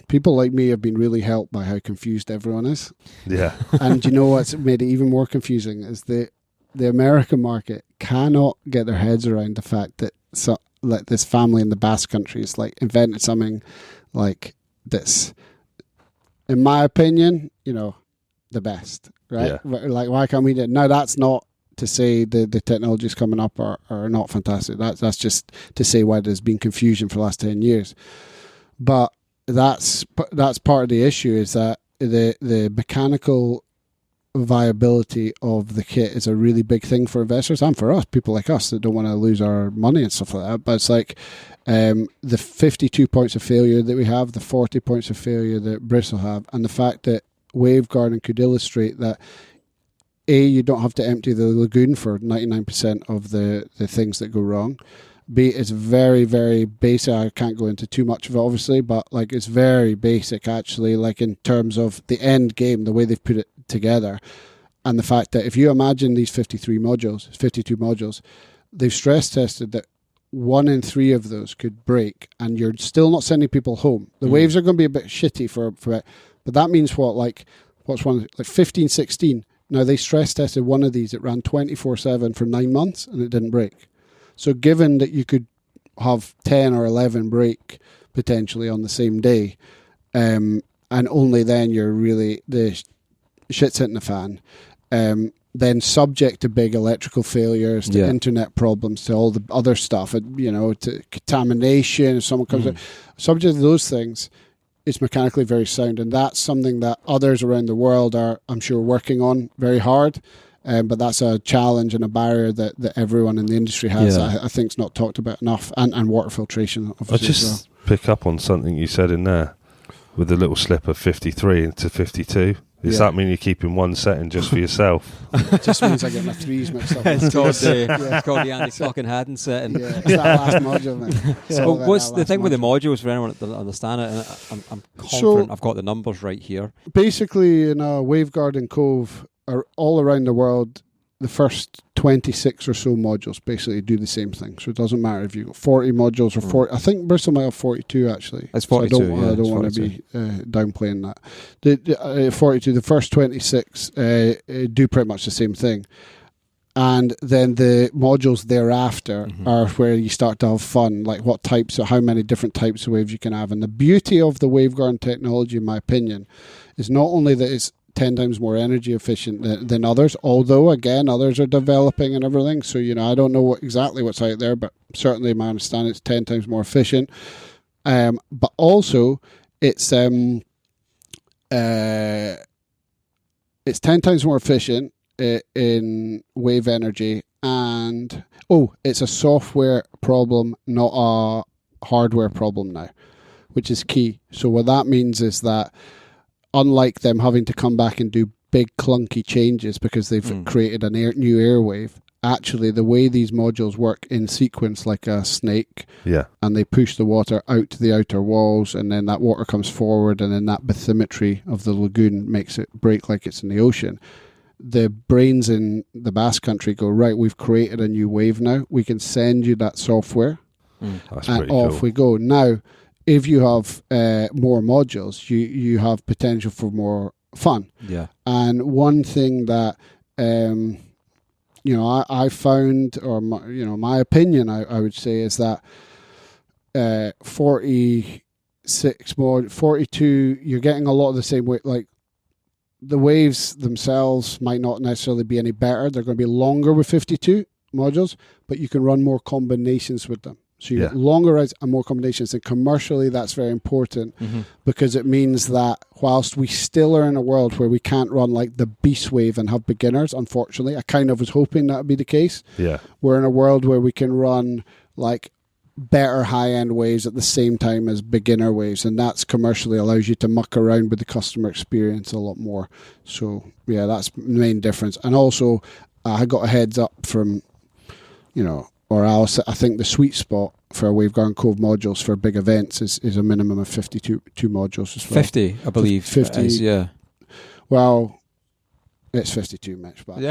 people like me have been really helped by how confused everyone is. Yeah, and you know what's made it even more confusing is the American market cannot get their heads around the fact that like this family in the Basque Country is like invented something like this. In my opinion, you know, the best, right? Yeah. Like, why can't we do it? Now, that's not to say the technologies coming up are not fantastic. That's just to say why there's been confusion for the last 10 years. But that's part of the issue, is that the mechanical viability of the kit is a really big thing for investors and for us, people like us that don't want to lose our money and stuff like that. But it's like the 52 points of failure that we have, the 40 points of failure that Bristol have, and the fact that Wavegarden could illustrate that you don't have to empty the lagoon for 99% of the things that go wrong. B, it's very, very basic. I can't go into too much of it, obviously, but like it's very basic actually, like in terms of the end game, the way they've put it together, and the fact that if you imagine these 52 modules, they've stress tested that 1 in 3 of those could break, and you're still not sending people home. The waves are going to be a bit shitty for it, but that means what's one, like 15, 16. Now they stress tested one of these, it ran 24/7 for 9 months and it didn't break. So given that you could have 10 or 11 break potentially on the same day, and only then you're really, the shit's hitting the fan, then subject to big electrical failures, to internet problems, to all the other stuff, you know, to contamination, if someone comes out, subject to those things, it's mechanically very sound. And that's something that others around the world are, I'm sure, working on very hard. But that's a challenge and a barrier that everyone in the industry has. I think it's not talked about enough. And water filtration, obviously. I'll just pick up on something you said in there with the little slip of 53 to 52. Does that mean you're keeping one setting just for yourself? It just means I get my threes mixed up. It's called the Andy fucking Hadden setting. Yeah, it's that last module, man. So what's the thing with the modules, for anyone that doesn't understand it? And I'm confident I've got the numbers right here. Basically, in a Wavegarden Cove, all around the world, the first 26 or so modules basically do the same thing. So it doesn't matter if you've got 40 modules or 40. I think Bristol might have 42 actually. It's 42. So I don't want to be downplaying that. The 42, the first 26 do pretty much the same thing. And then the modules thereafter are where you start to have fun, like how many different types of waves you can have. And the beauty of the Wavegarden technology, in my opinion, is not only that it's 10 times more energy efficient than others, although again others are developing and everything, so you know, I don't know exactly what's out there, but certainly my understanding it's 10 times more efficient, but also it's 10 times more efficient in wave energy, and it's a software problem, not a hardware problem now. which is key. So what that means is that unlike them having to come back and do big clunky changes because they've created a new airwave, actually the way these modules work in sequence like a snake, and they push the water out to the outer walls, and then that water comes forward, and then that bathymetry of the lagoon makes it break like it's in the ocean. The brains in the Basque Country go, right, we've created a new wave now, we can send you that software, and off we go. Now if you have more modules, you have potential for more fun. And one thing that I found, or my opinion, I would say, is that 42, you're getting a lot of the same way. Like the waves themselves might not necessarily be any better. They're going to be longer with 52 modules, but you can run more combinations with them. So you get longer rides and more combinations. And commercially, that's very important because it means that whilst we still are in a world where we can't run like the beast wave and have beginners, unfortunately, I kind of was hoping that would be the case. We're in a world where we can run like better high-end waves at the same time as beginner waves, and that's commercially allows you to muck around with the customer experience a lot more. So yeah, that's the main difference. And also, I got a heads up from, or else I think the sweet spot for Wavegarden Cove modules for big events is a minimum of 52 modules as well. 50, I believe. 50, yeah. Well, it's 52, Mitch. But I'm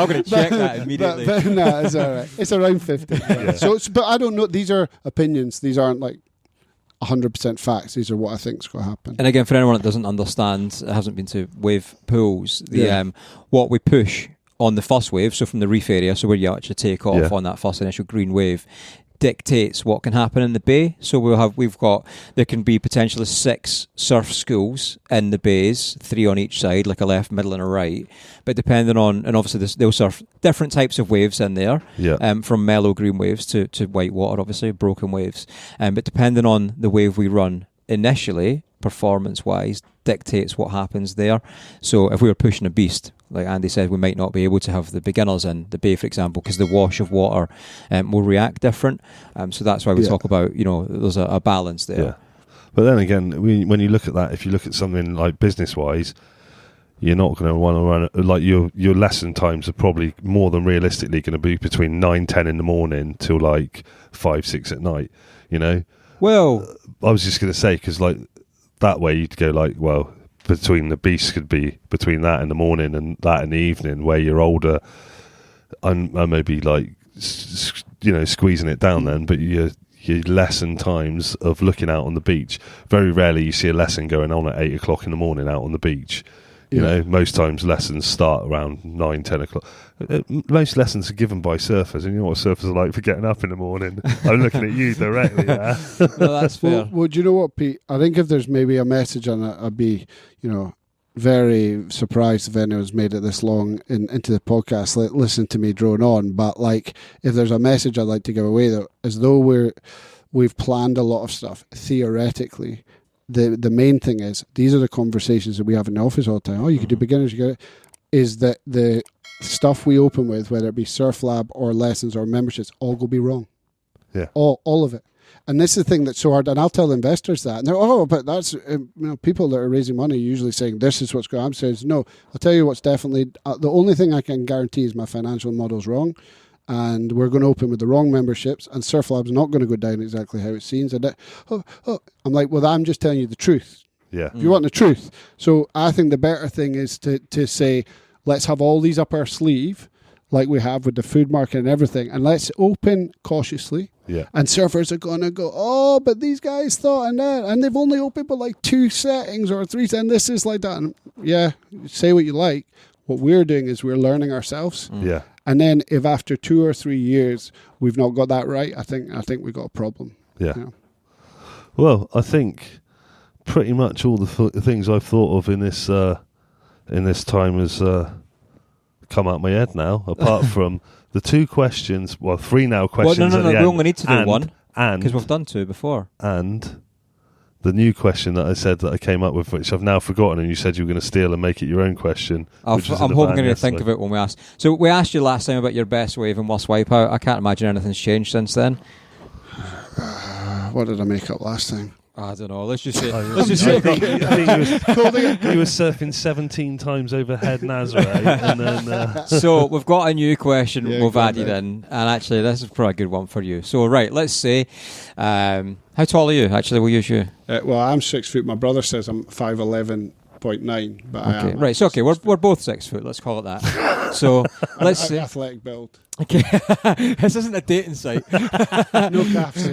going to check that immediately. But no, it's all right. It's around 50. So, but I don't know. These are opinions. These aren't like 100% facts. These are what I think is going to happen. And again, for anyone that doesn't understand, hasn't been to wave pools, what we push on the first wave, so from the reef area, so where you actually take off on that first initial green wave, dictates what can happen in the bay. So there can be potentially 6 surf schools in the bays, 3 on each side, like a left, middle and a right. But depending on, and obviously they'll surf different types of waves in there, from mellow green waves to white water, obviously, broken waves. But depending on the wave we run initially, performance-wise, dictates what happens there. So if we were pushing a beast, like Andy said, we might not be able to have the beginners in the bay, for example, because the wash of water will react different. So that's why we talk about, there's a balance there. Yeah. But then again, when you look at that, if you look at something like business-wise, you're not going to want to run, like your lesson times are probably more than realistically going to be between 9-10 in the morning till like 5-6 at night, Well, I was just going to say, because like that way you'd go like, well, between the beasts could be between that in the morning and that in the evening, where you're older and maybe like squeezing it down then, but your lesson times of looking out on the beach, very rarely you see a lesson going on at 8 o'clock in the morning out on the beach. Most times lessons start around 9-10 o'clock. Most lessons are given by surfers, and you know what surfers are like for getting up in the morning. I'm looking at you directly there. No, that's fair. Well, do you know what, Pete? I think if there's maybe a message on it, I'd be, very surprised if anyone's made it this long into the podcast. Listen to me drone on, but like, if there's a message I'd like to give away, though, as though we've planned a lot of stuff theoretically. The main thing is, these are the conversations that we have in the office all the time. Oh, you could do beginners, is that the stuff we open with, whether it be Surf Lab or lessons or memberships, all go be wrong. Yeah. All of it. And this is the thing that's so hard, and I'll tell investors that. And they're, but that's, people that are raising money are usually saying, this is what's going on. I'm saying, no, I'll tell you what's definitely, the only thing I can guarantee is my financial model's wrong. And we're going to open with the wrong memberships, and Surf Lab's not going to go down exactly how it seems. And I'm like, well, I'm just telling you the truth. Yeah. You want the truth. So I think the better thing is to say, let's have all these up our sleeve, like we have with the food market and everything, and let's open cautiously. Yeah. And surfers are going to go, oh, but these guys thought and that, and they've only opened with like 2 settings or 3, and this is like that. And yeah, say what you like. What we're doing is we're learning ourselves. Yeah. And then if after 2 or 3 years we've not got that right, I think we've got a problem. Yeah. Well, I think pretty much all the things I've thought of in this time has come out my head now. Apart from the 2 questions, 3 now questions. Well, no. We only need to do one, and because we've done 2 before. And the new question that I said that I came up with, which I've now forgotten, and you said you were going to steal and make it your own question. I'm hoping to think of it when we ask. So we asked you last time about your best wave and worst wipeout. I can't imagine anything's changed since then. what did I make up last time? I don't know. Let's just say. I think he was surfing 17 times over Head Nazareth, and then. So we've got a new question we've added ahead. in, and actually this is probably a good one for you. So right, let's say, how tall are you? Actually, we'll use you. Well, I'm 6 foot. My brother says I'm 5'11.9, but I am. Right. So okay, we're both 6 foot. Let's call it that. So let's say athletic build. Okay, this isn't a dating site. No calves.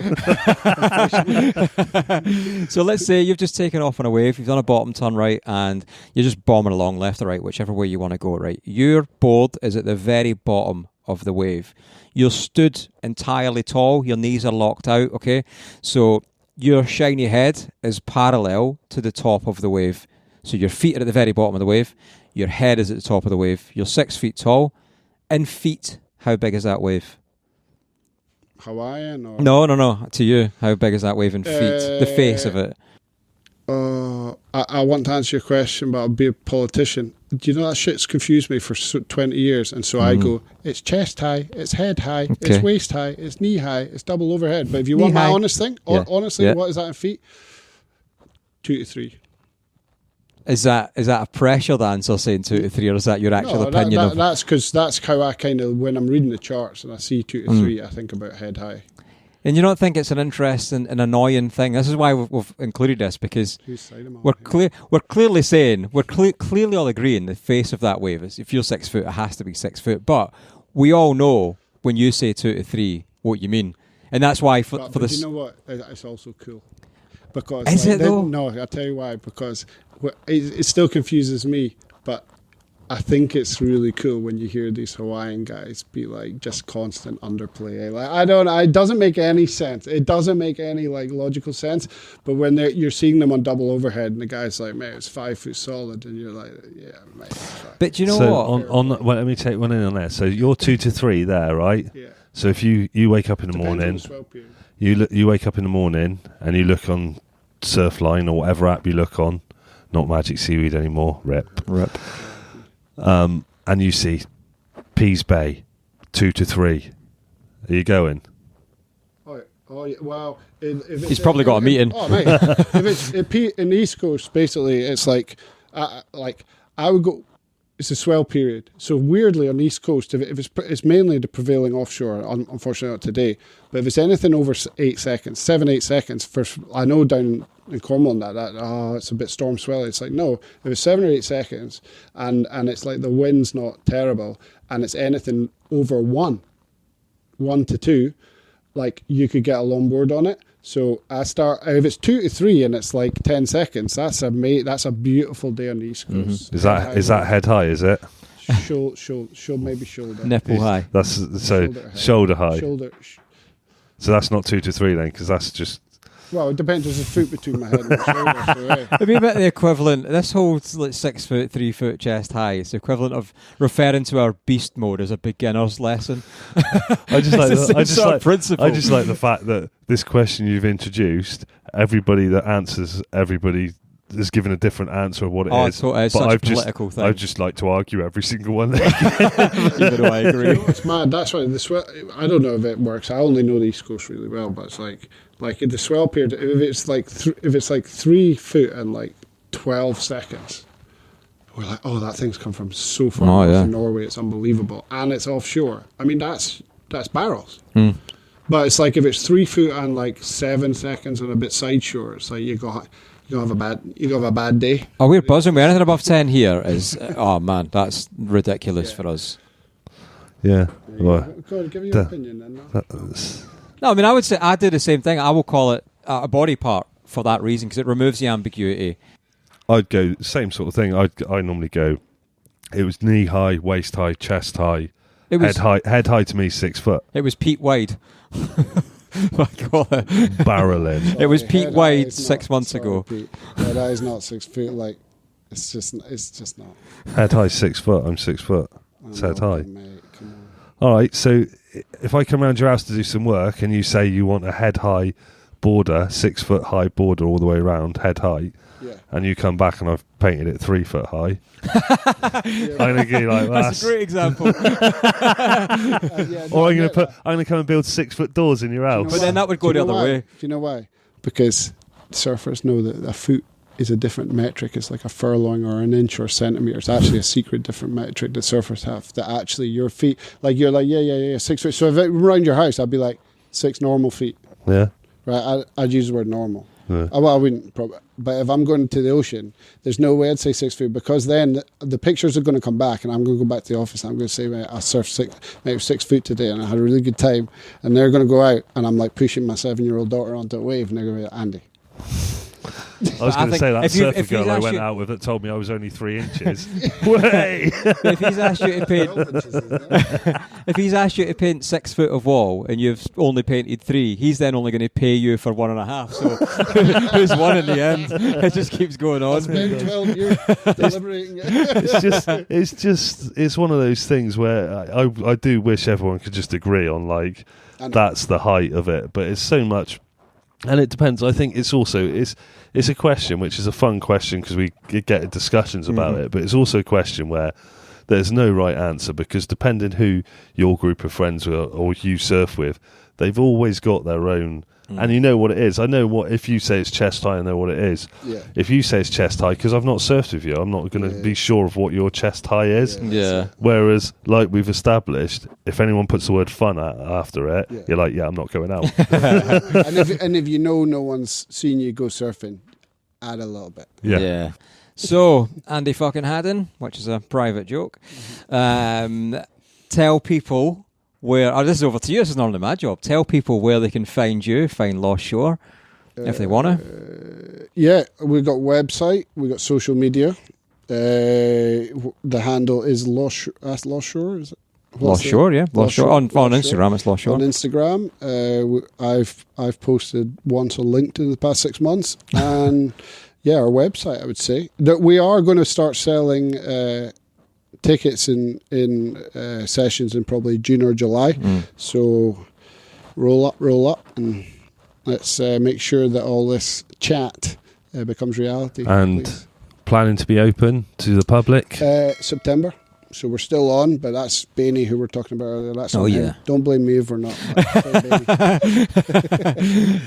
So let's say you've just taken off on a wave, you've done a bottom turn right, and you're just bombing along left or right, whichever way you want to go, right? Your board is at the very bottom of the wave. You're stood entirely tall, your knees are locked out, okay? So your shiny head is parallel to the top of the wave. So your feet are at the very bottom of the wave, your head is at the top of the wave, you're 6 feet tall. In feet, how big is that wave? Hawaiian? Or? No. To you, how big is that wave in feet? The face of it. I want to answer your question, but I'll be a politician. Do you know that shit's confused me for 20 years? And so I go, it's chest high, it's head high, it's waist high, it's knee high, it's double overhead. But if you want my honest thing, honestly, what is that in feet? 2 to 3. Is that a pressured answer saying 2 to 3, or is that your actual opinion? That's because that's how I kind of, when I'm reading the charts and I see 2 to 3, I think about head high. And you don't think it's an interesting and annoying thing? This is why we've included this, because we're clearly saying, we're clearly all agreeing the face of that wave is, if you're 6 foot, it has to be 6 foot. But we all know when you say 2 to 3 what you mean. And that's why for this... you know what? It's also cool. Because is it though? No, I'll tell you why. Because it still confuses me, but I think it's really cool when you hear these Hawaiian guys be like just constant underplay. Like it doesn't make any sense. It doesn't make any like logical sense. But when you're seeing them on double overhead, and the guy's like, "Man, it's 5 foot solid," and you're like, "Yeah, mate." But you know what? Well, let me take one in on there. So you're 2 to 3 there, right? Yeah. So if you wake up in the morning, you wake up in the morning and you look on Surfline or whatever app you look on, not Magic Seaweed anymore. Rip. And you see Peas Bay 2 to 3. Are you going? Oh yeah, well, he's probably got a meeting. Oh mate, if it's in the East Coast, basically it's like I would go. It's a swell period. So weirdly on the East Coast, if it's mainly the prevailing offshore, unfortunately not today, but if it's anything over 8 seconds, 7-8 seconds, I know down in Cornwall it's a bit storm swell. It's like, no, if it's 7 or 8 seconds and it's like the wind's not terrible and it's anything over 1 to 2, like you could get a longboard on it. So if it's 2 to 3 and it's like 10 seconds, that's a beautiful day on the East Coast. Mm-hmm. Is that head high? Is it? Maybe shoulder. Nipple high. That's shoulder high. Shoulder. So that's not 2 to 3 then, because that's just. Well, it depends. There's a foot between my head and my shoulder. So, It'd be a bit the equivalent. This whole 6 foot, 3 foot chest high. It's the equivalent of referring to our beast mode as a beginner's lesson. I just like principle. I just like the fact that this question you've introduced, everybody that answers, everybody is given a different answer of what it is. So it's such a political thing. I'd just like to argue every single one. Even though I agree. It's mad. That's why the swell. I don't know if it works. I only know the East Coast really well, but it's like in the swell period, if it's like 3 foot and like 12 seconds, we're like, oh, that thing's come from so far from Norway. It's unbelievable, and it's offshore. I mean, that's barrels. But it's like if it's 3 foot and like 7 seconds and a bit side shore, it's like you have a bad day. Oh, we're buzzing. Anything above 10 here is oh man, that's ridiculous for us. Yeah. Well, go on, give your opinion then. No, I mean, I would say I do the same thing. I will call it a body part for that reason, because it removes the ambiguity. I'd go same sort of thing. I normally go. It was knee high, waist high, chest high, head high to me 6 foot. It was Pete Wade. Barreling. It was Pete Wade 6 months ago. Pete. Head high is not 6 feet. Like it's just not. Head high 6 foot. I'm 6 foot. It's head high. Mate, come on. All right. So if I come around your house to do some work and you say you want a head high border, 6 foot high border all the way around, head height, and you come back and I've painted it 3 foot high, I'm gonna give you like That's a great example. Or I'm gonna come and build 6 foot doors in your house. But then that would go the other way. Do you know why? Because surfers know that a foot is a different metric. It's like a furlong or an inch or a centimetre. It's actually a secret different metric that surfers have. That actually your feet, like you're like, yeah, 6 foot. So if it around your house, I'd be like 6 normal feet. Yeah. Right, I'd use the word normal. Yeah. Well, I wouldn't probably. But if I'm going to the ocean, there's no way I'd say 6 feet, because then the pictures are going to come back and I'm going to go back to the office and I'm going to say, mate, I surfed maybe 6 feet today and I had a really good time. And they're going to go out and I'm like pushing my 7-year-old daughter onto a wave and they're going to be like, Andy. I was going to say that surfer girl I went out with that told me I was only 3 inches. Way. If he's asked you to paint, if he's asked you to paint 6 foot of wall and you've only painted 3, he's then only going to pay you for 1.5. So who's won in the end? It just keeps going on. I spent 12 years deliberating. It's one of those things where I do wish everyone could just agree on like that's the height of it, but it's so much. And it depends. I think it's also it's a question which is a fun question because we get discussions about it, but it's also a question where there's no right answer, because depending who your group of friends or you surf with, they've always got their own. And you know what it is. I know what, if you say it's chest high, I know what it is. Yeah. If you say it's chest high, because I've not surfed with you, I'm not going to be sure of what your chest high is. Yeah. Whereas, like we've established, if anyone puts the word fun after it, you're like, yeah, I'm not going out. and if you know no one's seen you go surfing, add a little bit. Yeah. So, Andy fucking Hadden, which is a private joke, tell people where, this is over to you, this is not only my job, tell people where they can find you, find Lost Shore, if they want to. Yeah, we've got website, we've got social media. The handle is Lost Shore, is it? Lost Shore, yeah. Lost Shore. On Instagram, it's Lost Shore. On Instagram, I've posted once on LinkedIn the past 6 months, and our website, I would say that we are going to start selling tickets in sessions in probably June or July. So roll up, and let's make sure that all this chat becomes reality. And please. Planning to be open to the public? September. So we're still on, but that's Bainey who we're talking about earlier. That's Don't blame me if we're not.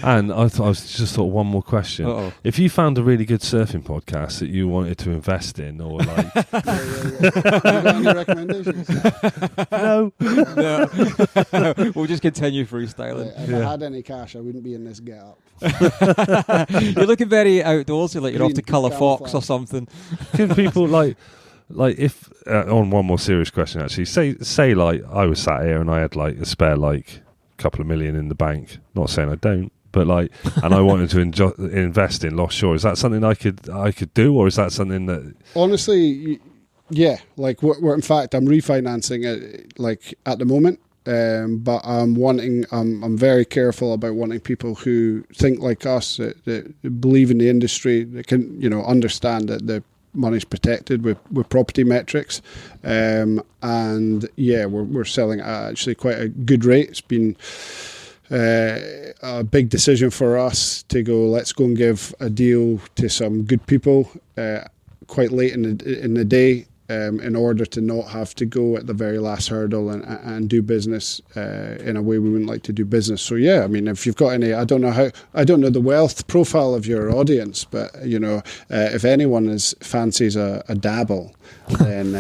And I just thought one more question. Uh-oh. If you found a really good surfing podcast that you wanted to invest in, or like, Any recommendations? no, We'll just continue freestyling. If I had any cash, I wouldn't be in this get-up. You're looking very outdoorsy, like you're off to Colour Fox or something. can people like if on one more serious question, actually, say like I was sat here and I had like a spare like couple of million in the bank. Not saying I don't, but like, and I wanted to invest in Lost Shore. Is that something I could do, or is that something that honestly, yeah, like we're in fact I'm refinancing it like at the moment. But I'm very careful about wanting people who think like us, that believe in the industry, that can, understand that the money's protected with property metrics. And yeah, we're selling at actually quite a good rate. It's been a big decision for us to go, let's go and give a deal to some good people quite late in the day. In order to not have to go at the very last hurdle and do business in a way we wouldn't like to do business. So yeah, I mean, if you've got any, I don't know the wealth profile of your audience, but if anyone fancies a dabble, then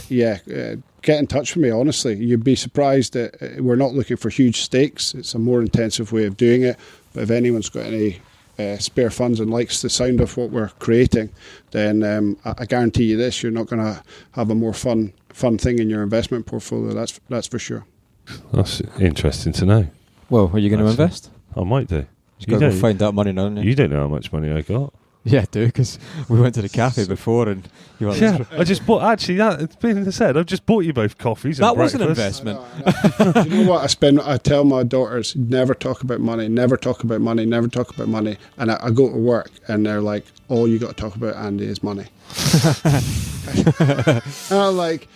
get in touch with me. Honestly, you'd be surprised that we're not looking for huge stakes. It's a more intensive way of doing it. But if anyone's got any spare funds and likes the sound of what we're creating, then I guarantee you this: you're not going to have a more fun thing in your investment portfolio. That's for sure. That's interesting to know. Well, are you going to invest? I might do. Just got to go find that money now. You don't know how much money I got. Yeah, I do, because we went to the cafe before and you were I just bought, actually, that being said, I've just bought you both coffees. That was breakfast. an investment. No. You know what? I tell my daughters, never talk about money, never talk about money, never talk about money. And I go to work and they're like, all you got to talk about, Andy, is money. And I'm like,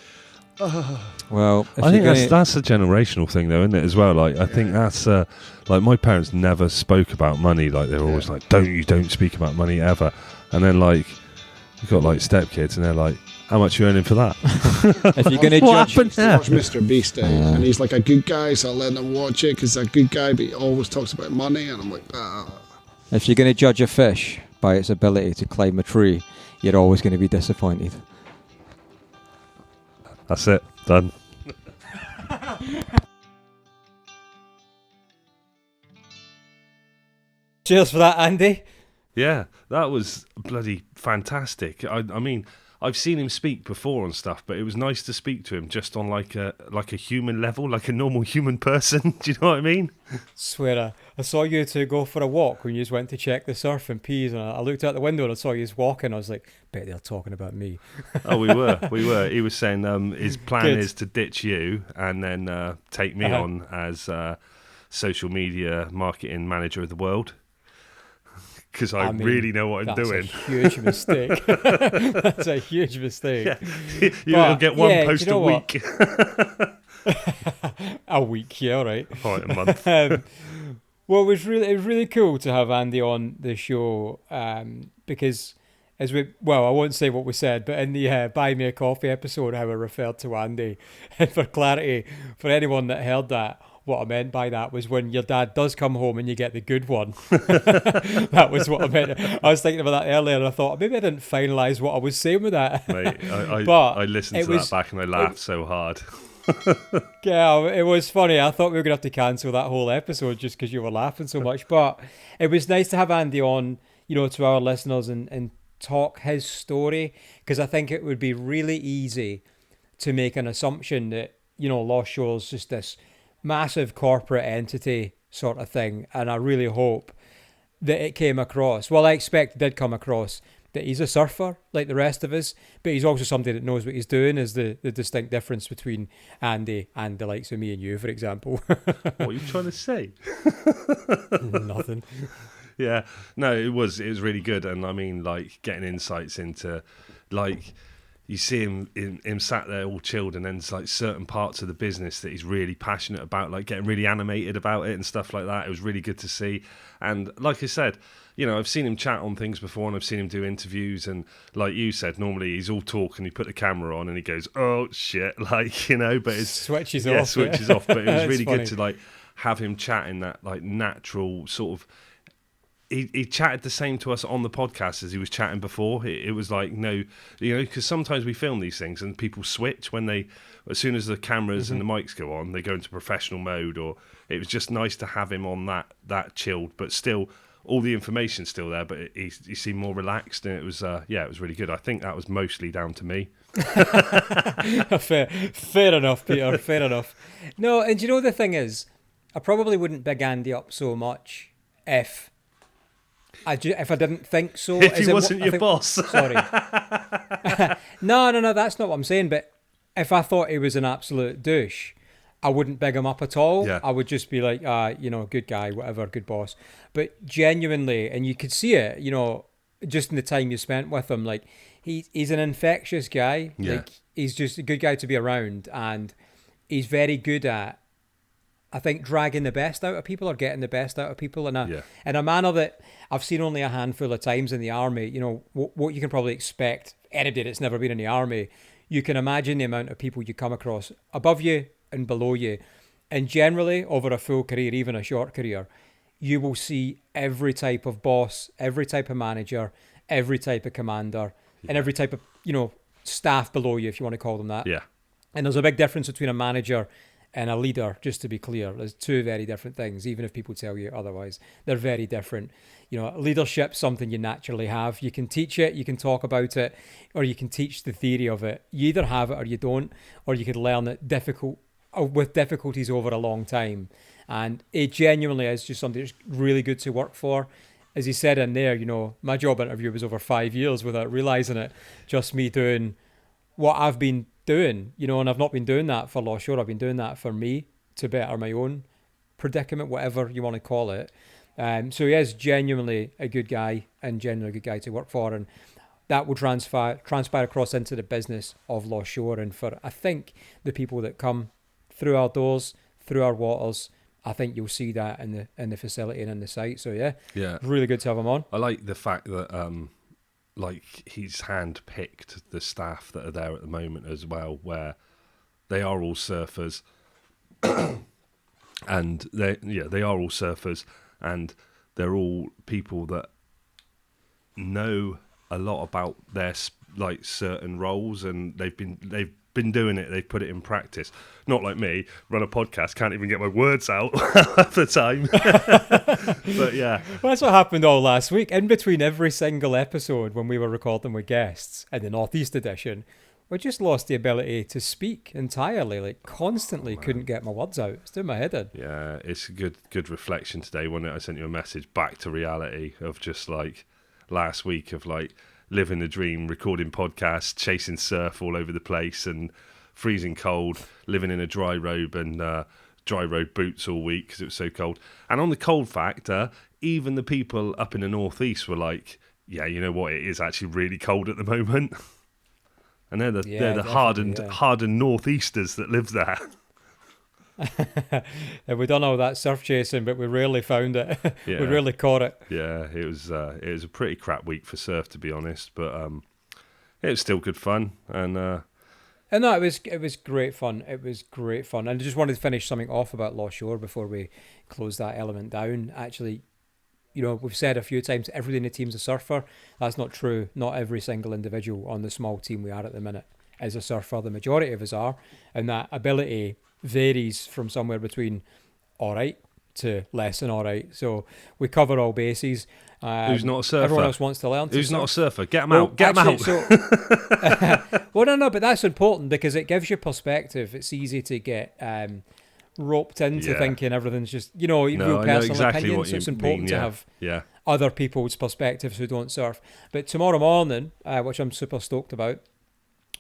Well, I think that's a generational thing, though, isn't it? As well, like I think that's like my parents never spoke about money. Like they were always like, "Don't speak about money ever." And then like you've got like stepkids, and they're like, "How much are you earning for that?" If you're going to judge, watch Mr. Beast, and he's like a good guy, so I'll let him watch it because he's a good guy, but he always talks about money, and I'm like, if you're going to judge a fish by its ability to climb a tree, you're always going to be disappointed. That's it. Done. Cheers for that, Andy. Yeah, that was bloody fantastic. I mean, I've seen him speak before and stuff, but it was nice to speak to him just on like a human level, like a normal human person. Do you know what I mean? Swear, I saw you two go for a walk when you just went to check the surf and peas, and I looked out the window and I saw you just walking. I was like, bet they're talking about me. Oh, we were. He was saying his plan is to ditch you and then take me on as social media marketing manager of the world. Because I really know what I'm doing. That's a huge mistake. That's a huge mistake. Yeah. You'll get one post a week. A week, yeah, all right. All right, a month. Well, it was really cool to have Andy on the show because I won't say what we said, but in the Buy Me a Coffee episode, how I referred to Andy, and for clarity, for anyone that heard that, what I meant by that was when your dad does come home and you get the good one. That was what I meant. I was thinking about that earlier and I thought, maybe I didn't finalise what I was saying with that. Mate, I listened to that back and I laughed so hard. Yeah, it was funny. I thought we were going to have to cancel that whole episode just because you were laughing so much. But it was nice to have Andy on, to our listeners and talk his story, because I think it would be really easy to make an assumption that, Lost Shore's just this massive corporate entity sort of thing, and I really hope that it came across. Well, I expect it did come across that he's a surfer like the rest of us, but he's also somebody that knows what he's doing, is the distinct difference between Andy and the likes of me and you, for example. What are you trying to say? Nothing. Yeah, no, it was really good, and I mean, like, getting insights into, like, you see him sat there all chilled, and then it's like certain parts of the business that he's really passionate about, like getting really animated about it and stuff like that. It was really good to see. And like I said, I've seen him chat on things before, and I've seen him do interviews, and like you said, normally he's all talk and he put the camera on and he goes, oh shit, like, but it's switches off. But it was really funny. good to like have him chat in that like natural sort of. He chatted the same to us on the podcast as he was chatting before. It was like, because sometimes we film these things and people switch as soon as the cameras and the mics go on, they go into professional mode. Or it was just nice to have him on that chilled, but still all the information's still there. But he seemed more relaxed, and it was it was really good. I think that was mostly down to me. Fair enough, Peter. Fair enough. No, and the thing is, I probably wouldn't big Andy up so much if I didn't think so. If he wasn't your boss. Sorry. No, that's not what I'm saying. But if I thought he was an absolute douche, I wouldn't big him up at all. Yeah. I would just be like, good guy, whatever, good boss. But genuinely, and you could see it, just in the time you spent with him, like he's an infectious guy. Yeah. Like he's just a good guy to be around, and he's very good at, I think, dragging the best out of people or getting the best out of people in a manner that I've seen only a handful of times in the army. What you can probably expect, anybody that's never been in the army, you can imagine the amount of people you come across above you and below you. And generally, over a full career, even a short career, you will see every type of boss, every type of manager, every type of commander, and every type of, staff below you, if you want to call them that. Yeah. And there's a big difference between a manager and a leader, just to be clear. There's two very different things, even if people tell you otherwise. They're very different. Leadership's something you naturally have. You can teach it, you can talk about it, or you can teach the theory of it. You either have it or you don't, or you could learn it with difficulties over a long time. And it genuinely is just something that's really good to work for. As he said in there, my job interview was over 5 years without realising it. Just me doing what I've been doing, and I've not been doing that for Lost Shore. I've been doing that for me to better my own predicament, whatever you want to call it. So he is genuinely a good guy and genuinely a good guy to work for. And that will transpire across into the business of Lost Shore. And for, I think, the people that come through our doors, through our waters, I think you'll see that in the facility and in the site. So yeah, really good to have him on. I like the fact that he's hand-picked the staff that are there at the moment as well, where they are all surfers, and they are all surfers, and they're all people that know a lot about their like certain roles, and they've been doing it. They've put it in practice. Not like me, run a podcast, can't even get my words out half the time. But yeah, well, that's what happened all last week. In between every single episode, when we were recording with guests in the Northeast edition, we just lost the ability to speak entirely. Like constantly, couldn't get my words out. It's doing my head in. Yeah, it's a good reflection today. When I sent you a message back to reality of just like last week of like living the dream, recording podcasts, chasing surf all over the place, and freezing cold, living in a dry robe and dry robe boots all week because it was so cold. And on the cold factor, even the people up in the northeast were like, "Yeah, you know what? It is actually really cold at the moment." And they're the hardened northeasters that live there. And we done all that surf chasing, but we rarely found it. Yeah. We rarely caught it. Yeah, it was a pretty crap week for surf, to be honest, but it was still good fun. And no, it was great fun. It was great fun. And I just wanted to finish something off about Lost Shore before we close that element down. Actually, you know, we've said a few times everybody in the team's a surfer. That's not true. Not every single individual on the small team we are at the minute is a surfer. The majority of us are, and that ability varies from somewhere between all right to less than all right. So we cover all bases. Who's not a surfer? Everyone else wants to learn. Who's not a surfer? Get them out. Get them out. So, well, no, but that's important because it gives you perspective. It's easy to get roped into thinking everything's just, real personal opinions. So it's important to have other people's perspectives who don't surf. But tomorrow morning, which I'm super stoked about,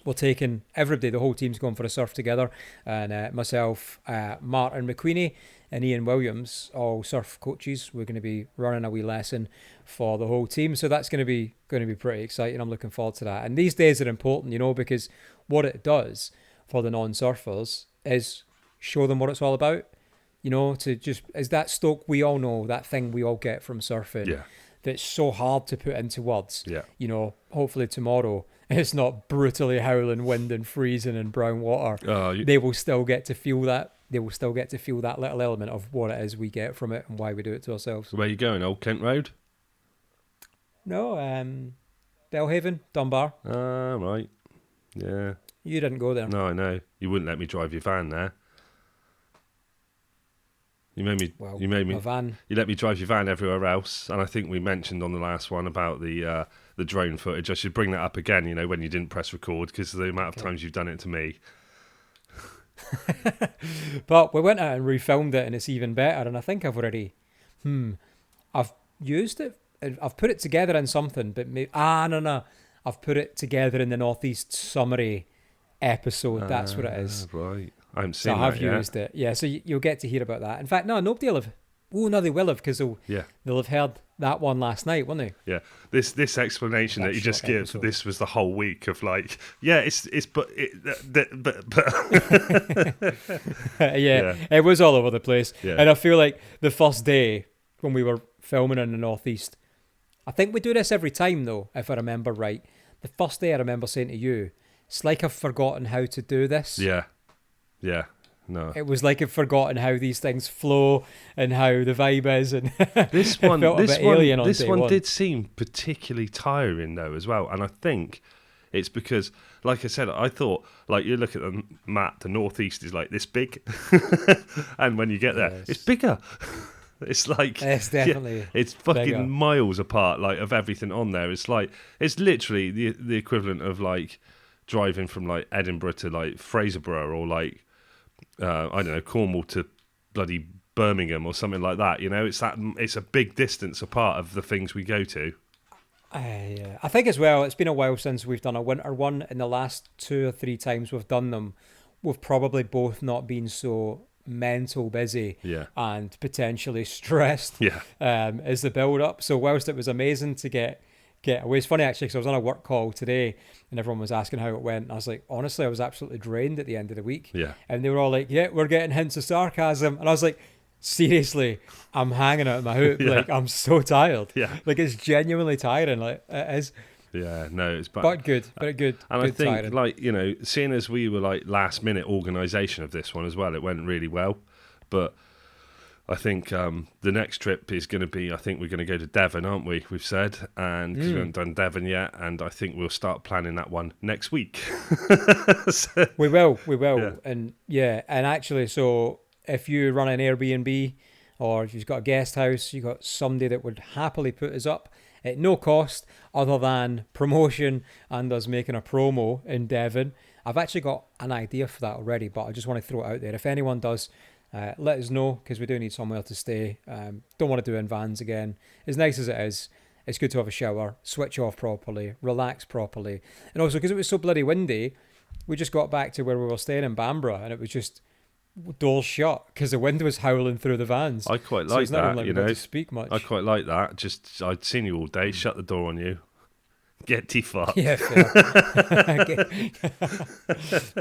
we're taking everybody, the whole team's going for a surf together, and myself, Martin McQueenie and Ian Williams, all surf coaches. We're going to be running a wee lesson for the whole team, so that's going to be pretty exciting. I'm looking forward to that. And these days are important, because what it does for the non-surfers is show them what it's all about. To just is that stoke we all know, that thing we all get from surfing. Yeah. That's so hard to put into words. Yeah. Hopefully tomorrow it's not brutally howling wind and freezing and brown water. They will still get to feel that. They will still get to feel that little element of what it is we get from it and why we do it to ourselves. So where are you going? Old Kent Road? No, Belhaven, Dunbar. Ah, right. Yeah. You didn't go there. No, I know. You wouldn't let me drive your van there. You made me. My van. You let me drive your van everywhere else, and I think we mentioned on the last one about the drone footage. I should bring that up again. When you didn't press record, because of the amount of times you've done it to me. But we went out and refilmed it, and it's even better. And I think I've already, I've used it. I've put it together in something, but no. I've put it together in the Northeast summary episode. That's what it is. Right. I haven't seen that. So I've used it. Yeah, so you'll get to hear about that. In fact, no, nobody will have. Oh, no, they will have, because they'll have heard that one last night, won't they? Yeah. This explanation that you just give, this was the whole week of like, but. Yeah, it was all over the place. Yeah. And I feel like the first day when we were filming in the Northeast, I think we do this every time though, if I remember right. The first day I remember saying to you, it's like I've forgotten how to do this. Yeah. Yeah. No. It was like I've forgotten how these things flow and how the vibe is, and this one one did seem particularly tiring though as well. And I think it's because, like I said, I thought like you look at the map, the Northeast is like this big, and when you get there, it's bigger. It's like it's definitely it's fucking bigger. Miles apart, like of everything on there. It's like it's literally the equivalent of like driving from like Edinburgh to like Fraserburgh or like I don't know, Cornwall to bloody Birmingham or something like that. It's a big distance apart of the things we go to. I think as well, it's been a while since we've done a winter one. In the last 2 or 3 times we've done them, we've probably both not been so mental busy and potentially stressed as the build up. So whilst it was amazing to get get away. It's funny actually because I was on a work call today and everyone was asking how it went. And I was like, honestly, I was absolutely drained at the end of the week. Yeah. And they were all like, yeah, we're getting hints of sarcasm. And I was like, seriously, I'm hanging out of my hoop. Yeah. Like, I'm so tired. Yeah. Like, it's genuinely tiring. Like, it is. Yeah, no, it's But good. And good I think, tiring. like, you know, seeing as we were like last minute organisation of this one as well, it went really well. But I think the next trip is going to be, I think we're going to go to Devon, aren't we? We've said, and because we haven't done Devon yet, and I think we'll start planning that one next week. So, We will. Yeah. And actually, so if you run an Airbnb or if you've got a guest house, you've got somebody that would happily put us up at no cost other than promotion and us making a promo in Devon. I've actually got an idea for that already, but I just want to throw it out there. If anyone does, let us know, because we do need somewhere to stay. Don't want to do it in vans again. As nice as it is, it's good to have a shower, switch off properly, relax properly. And also, because it was so bloody windy, we just got back to where we were staying in Bamborough, and it was just doors shut because the wind was howling through the vans. I quite So like it's not that, even like you we got know. to speak much. I quite like that. Just, I'd seen you all day, shut the door on you, get fucked. Yeah, fair.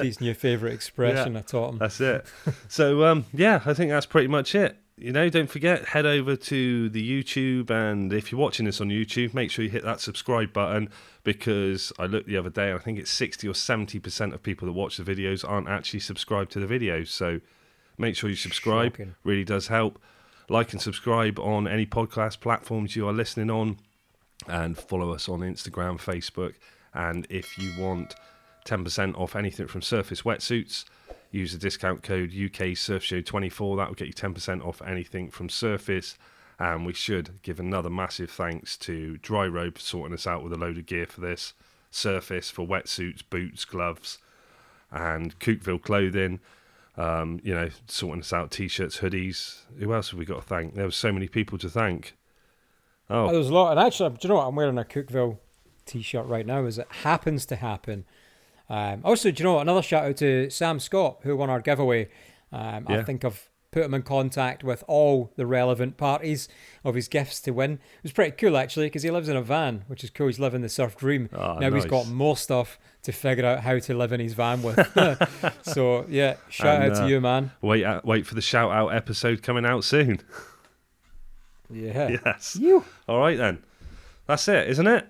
He's your favourite expression. Yeah. I taught him. That's it. So, yeah, I think that's pretty much it. You know, don't forget, head over to the YouTube, and if you're watching this on YouTube, make sure you hit that subscribe button, because I looked the other day, and I think it's 60 or 70% of people that watch the videos aren't actually subscribed to the videos. So make sure you subscribe. Shocking. Really does help. Like and subscribe on any podcast platforms you are listening on, and follow us on Instagram, Facebook. And if you want 10% off anything from Srface wetsuits, use the discount code UKSurfShow24. That will get you 10% off anything from Srface. And we should give another massive thanks to Dry Robe for sorting us out with a load of gear for this, Srface for wetsuits, boots, gloves, and Cookville Clothing, you know, sorting us out, t-shirts, hoodies. Who else have we got to thank? There were so many people to thank. Oh, there's a lot. And actually, do you know what? I'm wearing a Cookville t-shirt right now as it happens to happen. Also, do you know what? Another shout out to Sam Scott, who won our giveaway. I think I've put him in contact with all the relevant parties of his gifts to win. It was pretty cool, actually, because he lives in a van, which is cool. He's living the surf dream. Oh, now nice. He's got more stuff to figure out how to live in his van with. So, yeah, shout out to you, man. Wait for the shout out episode coming out soon. Yeah. Yes. You. All right, then. That's it, isn't it?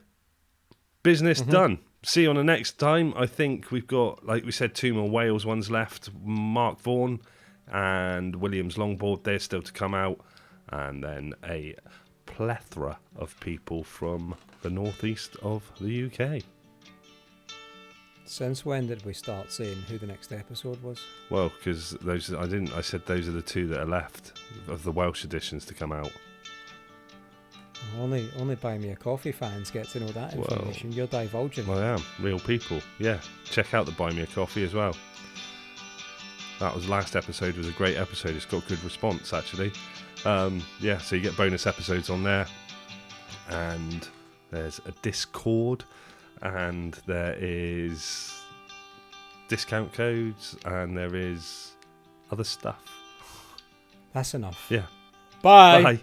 Business done. See you on the next time. I think we've got, like we said, 2 more Wales ones left. Mark Vaughan and Williams Longboard, they're still to come out. And then a plethora of people from the northeast of the UK. Since when did we start saying who the next episode was? Well, because I said those are the 2 that are left of the Welsh editions to come out. Only Buy Me a Coffee fans get to know that information. You're divulging. Well, I am. Real people. Yeah. Check out the Buy Me a Coffee as well. That was last episode. Was a great episode. It's got good response, actually. Yeah, so you get bonus episodes on there. And there's a Discord. And there is discount codes. And there is other stuff. That's enough. Yeah. Bye. Bye.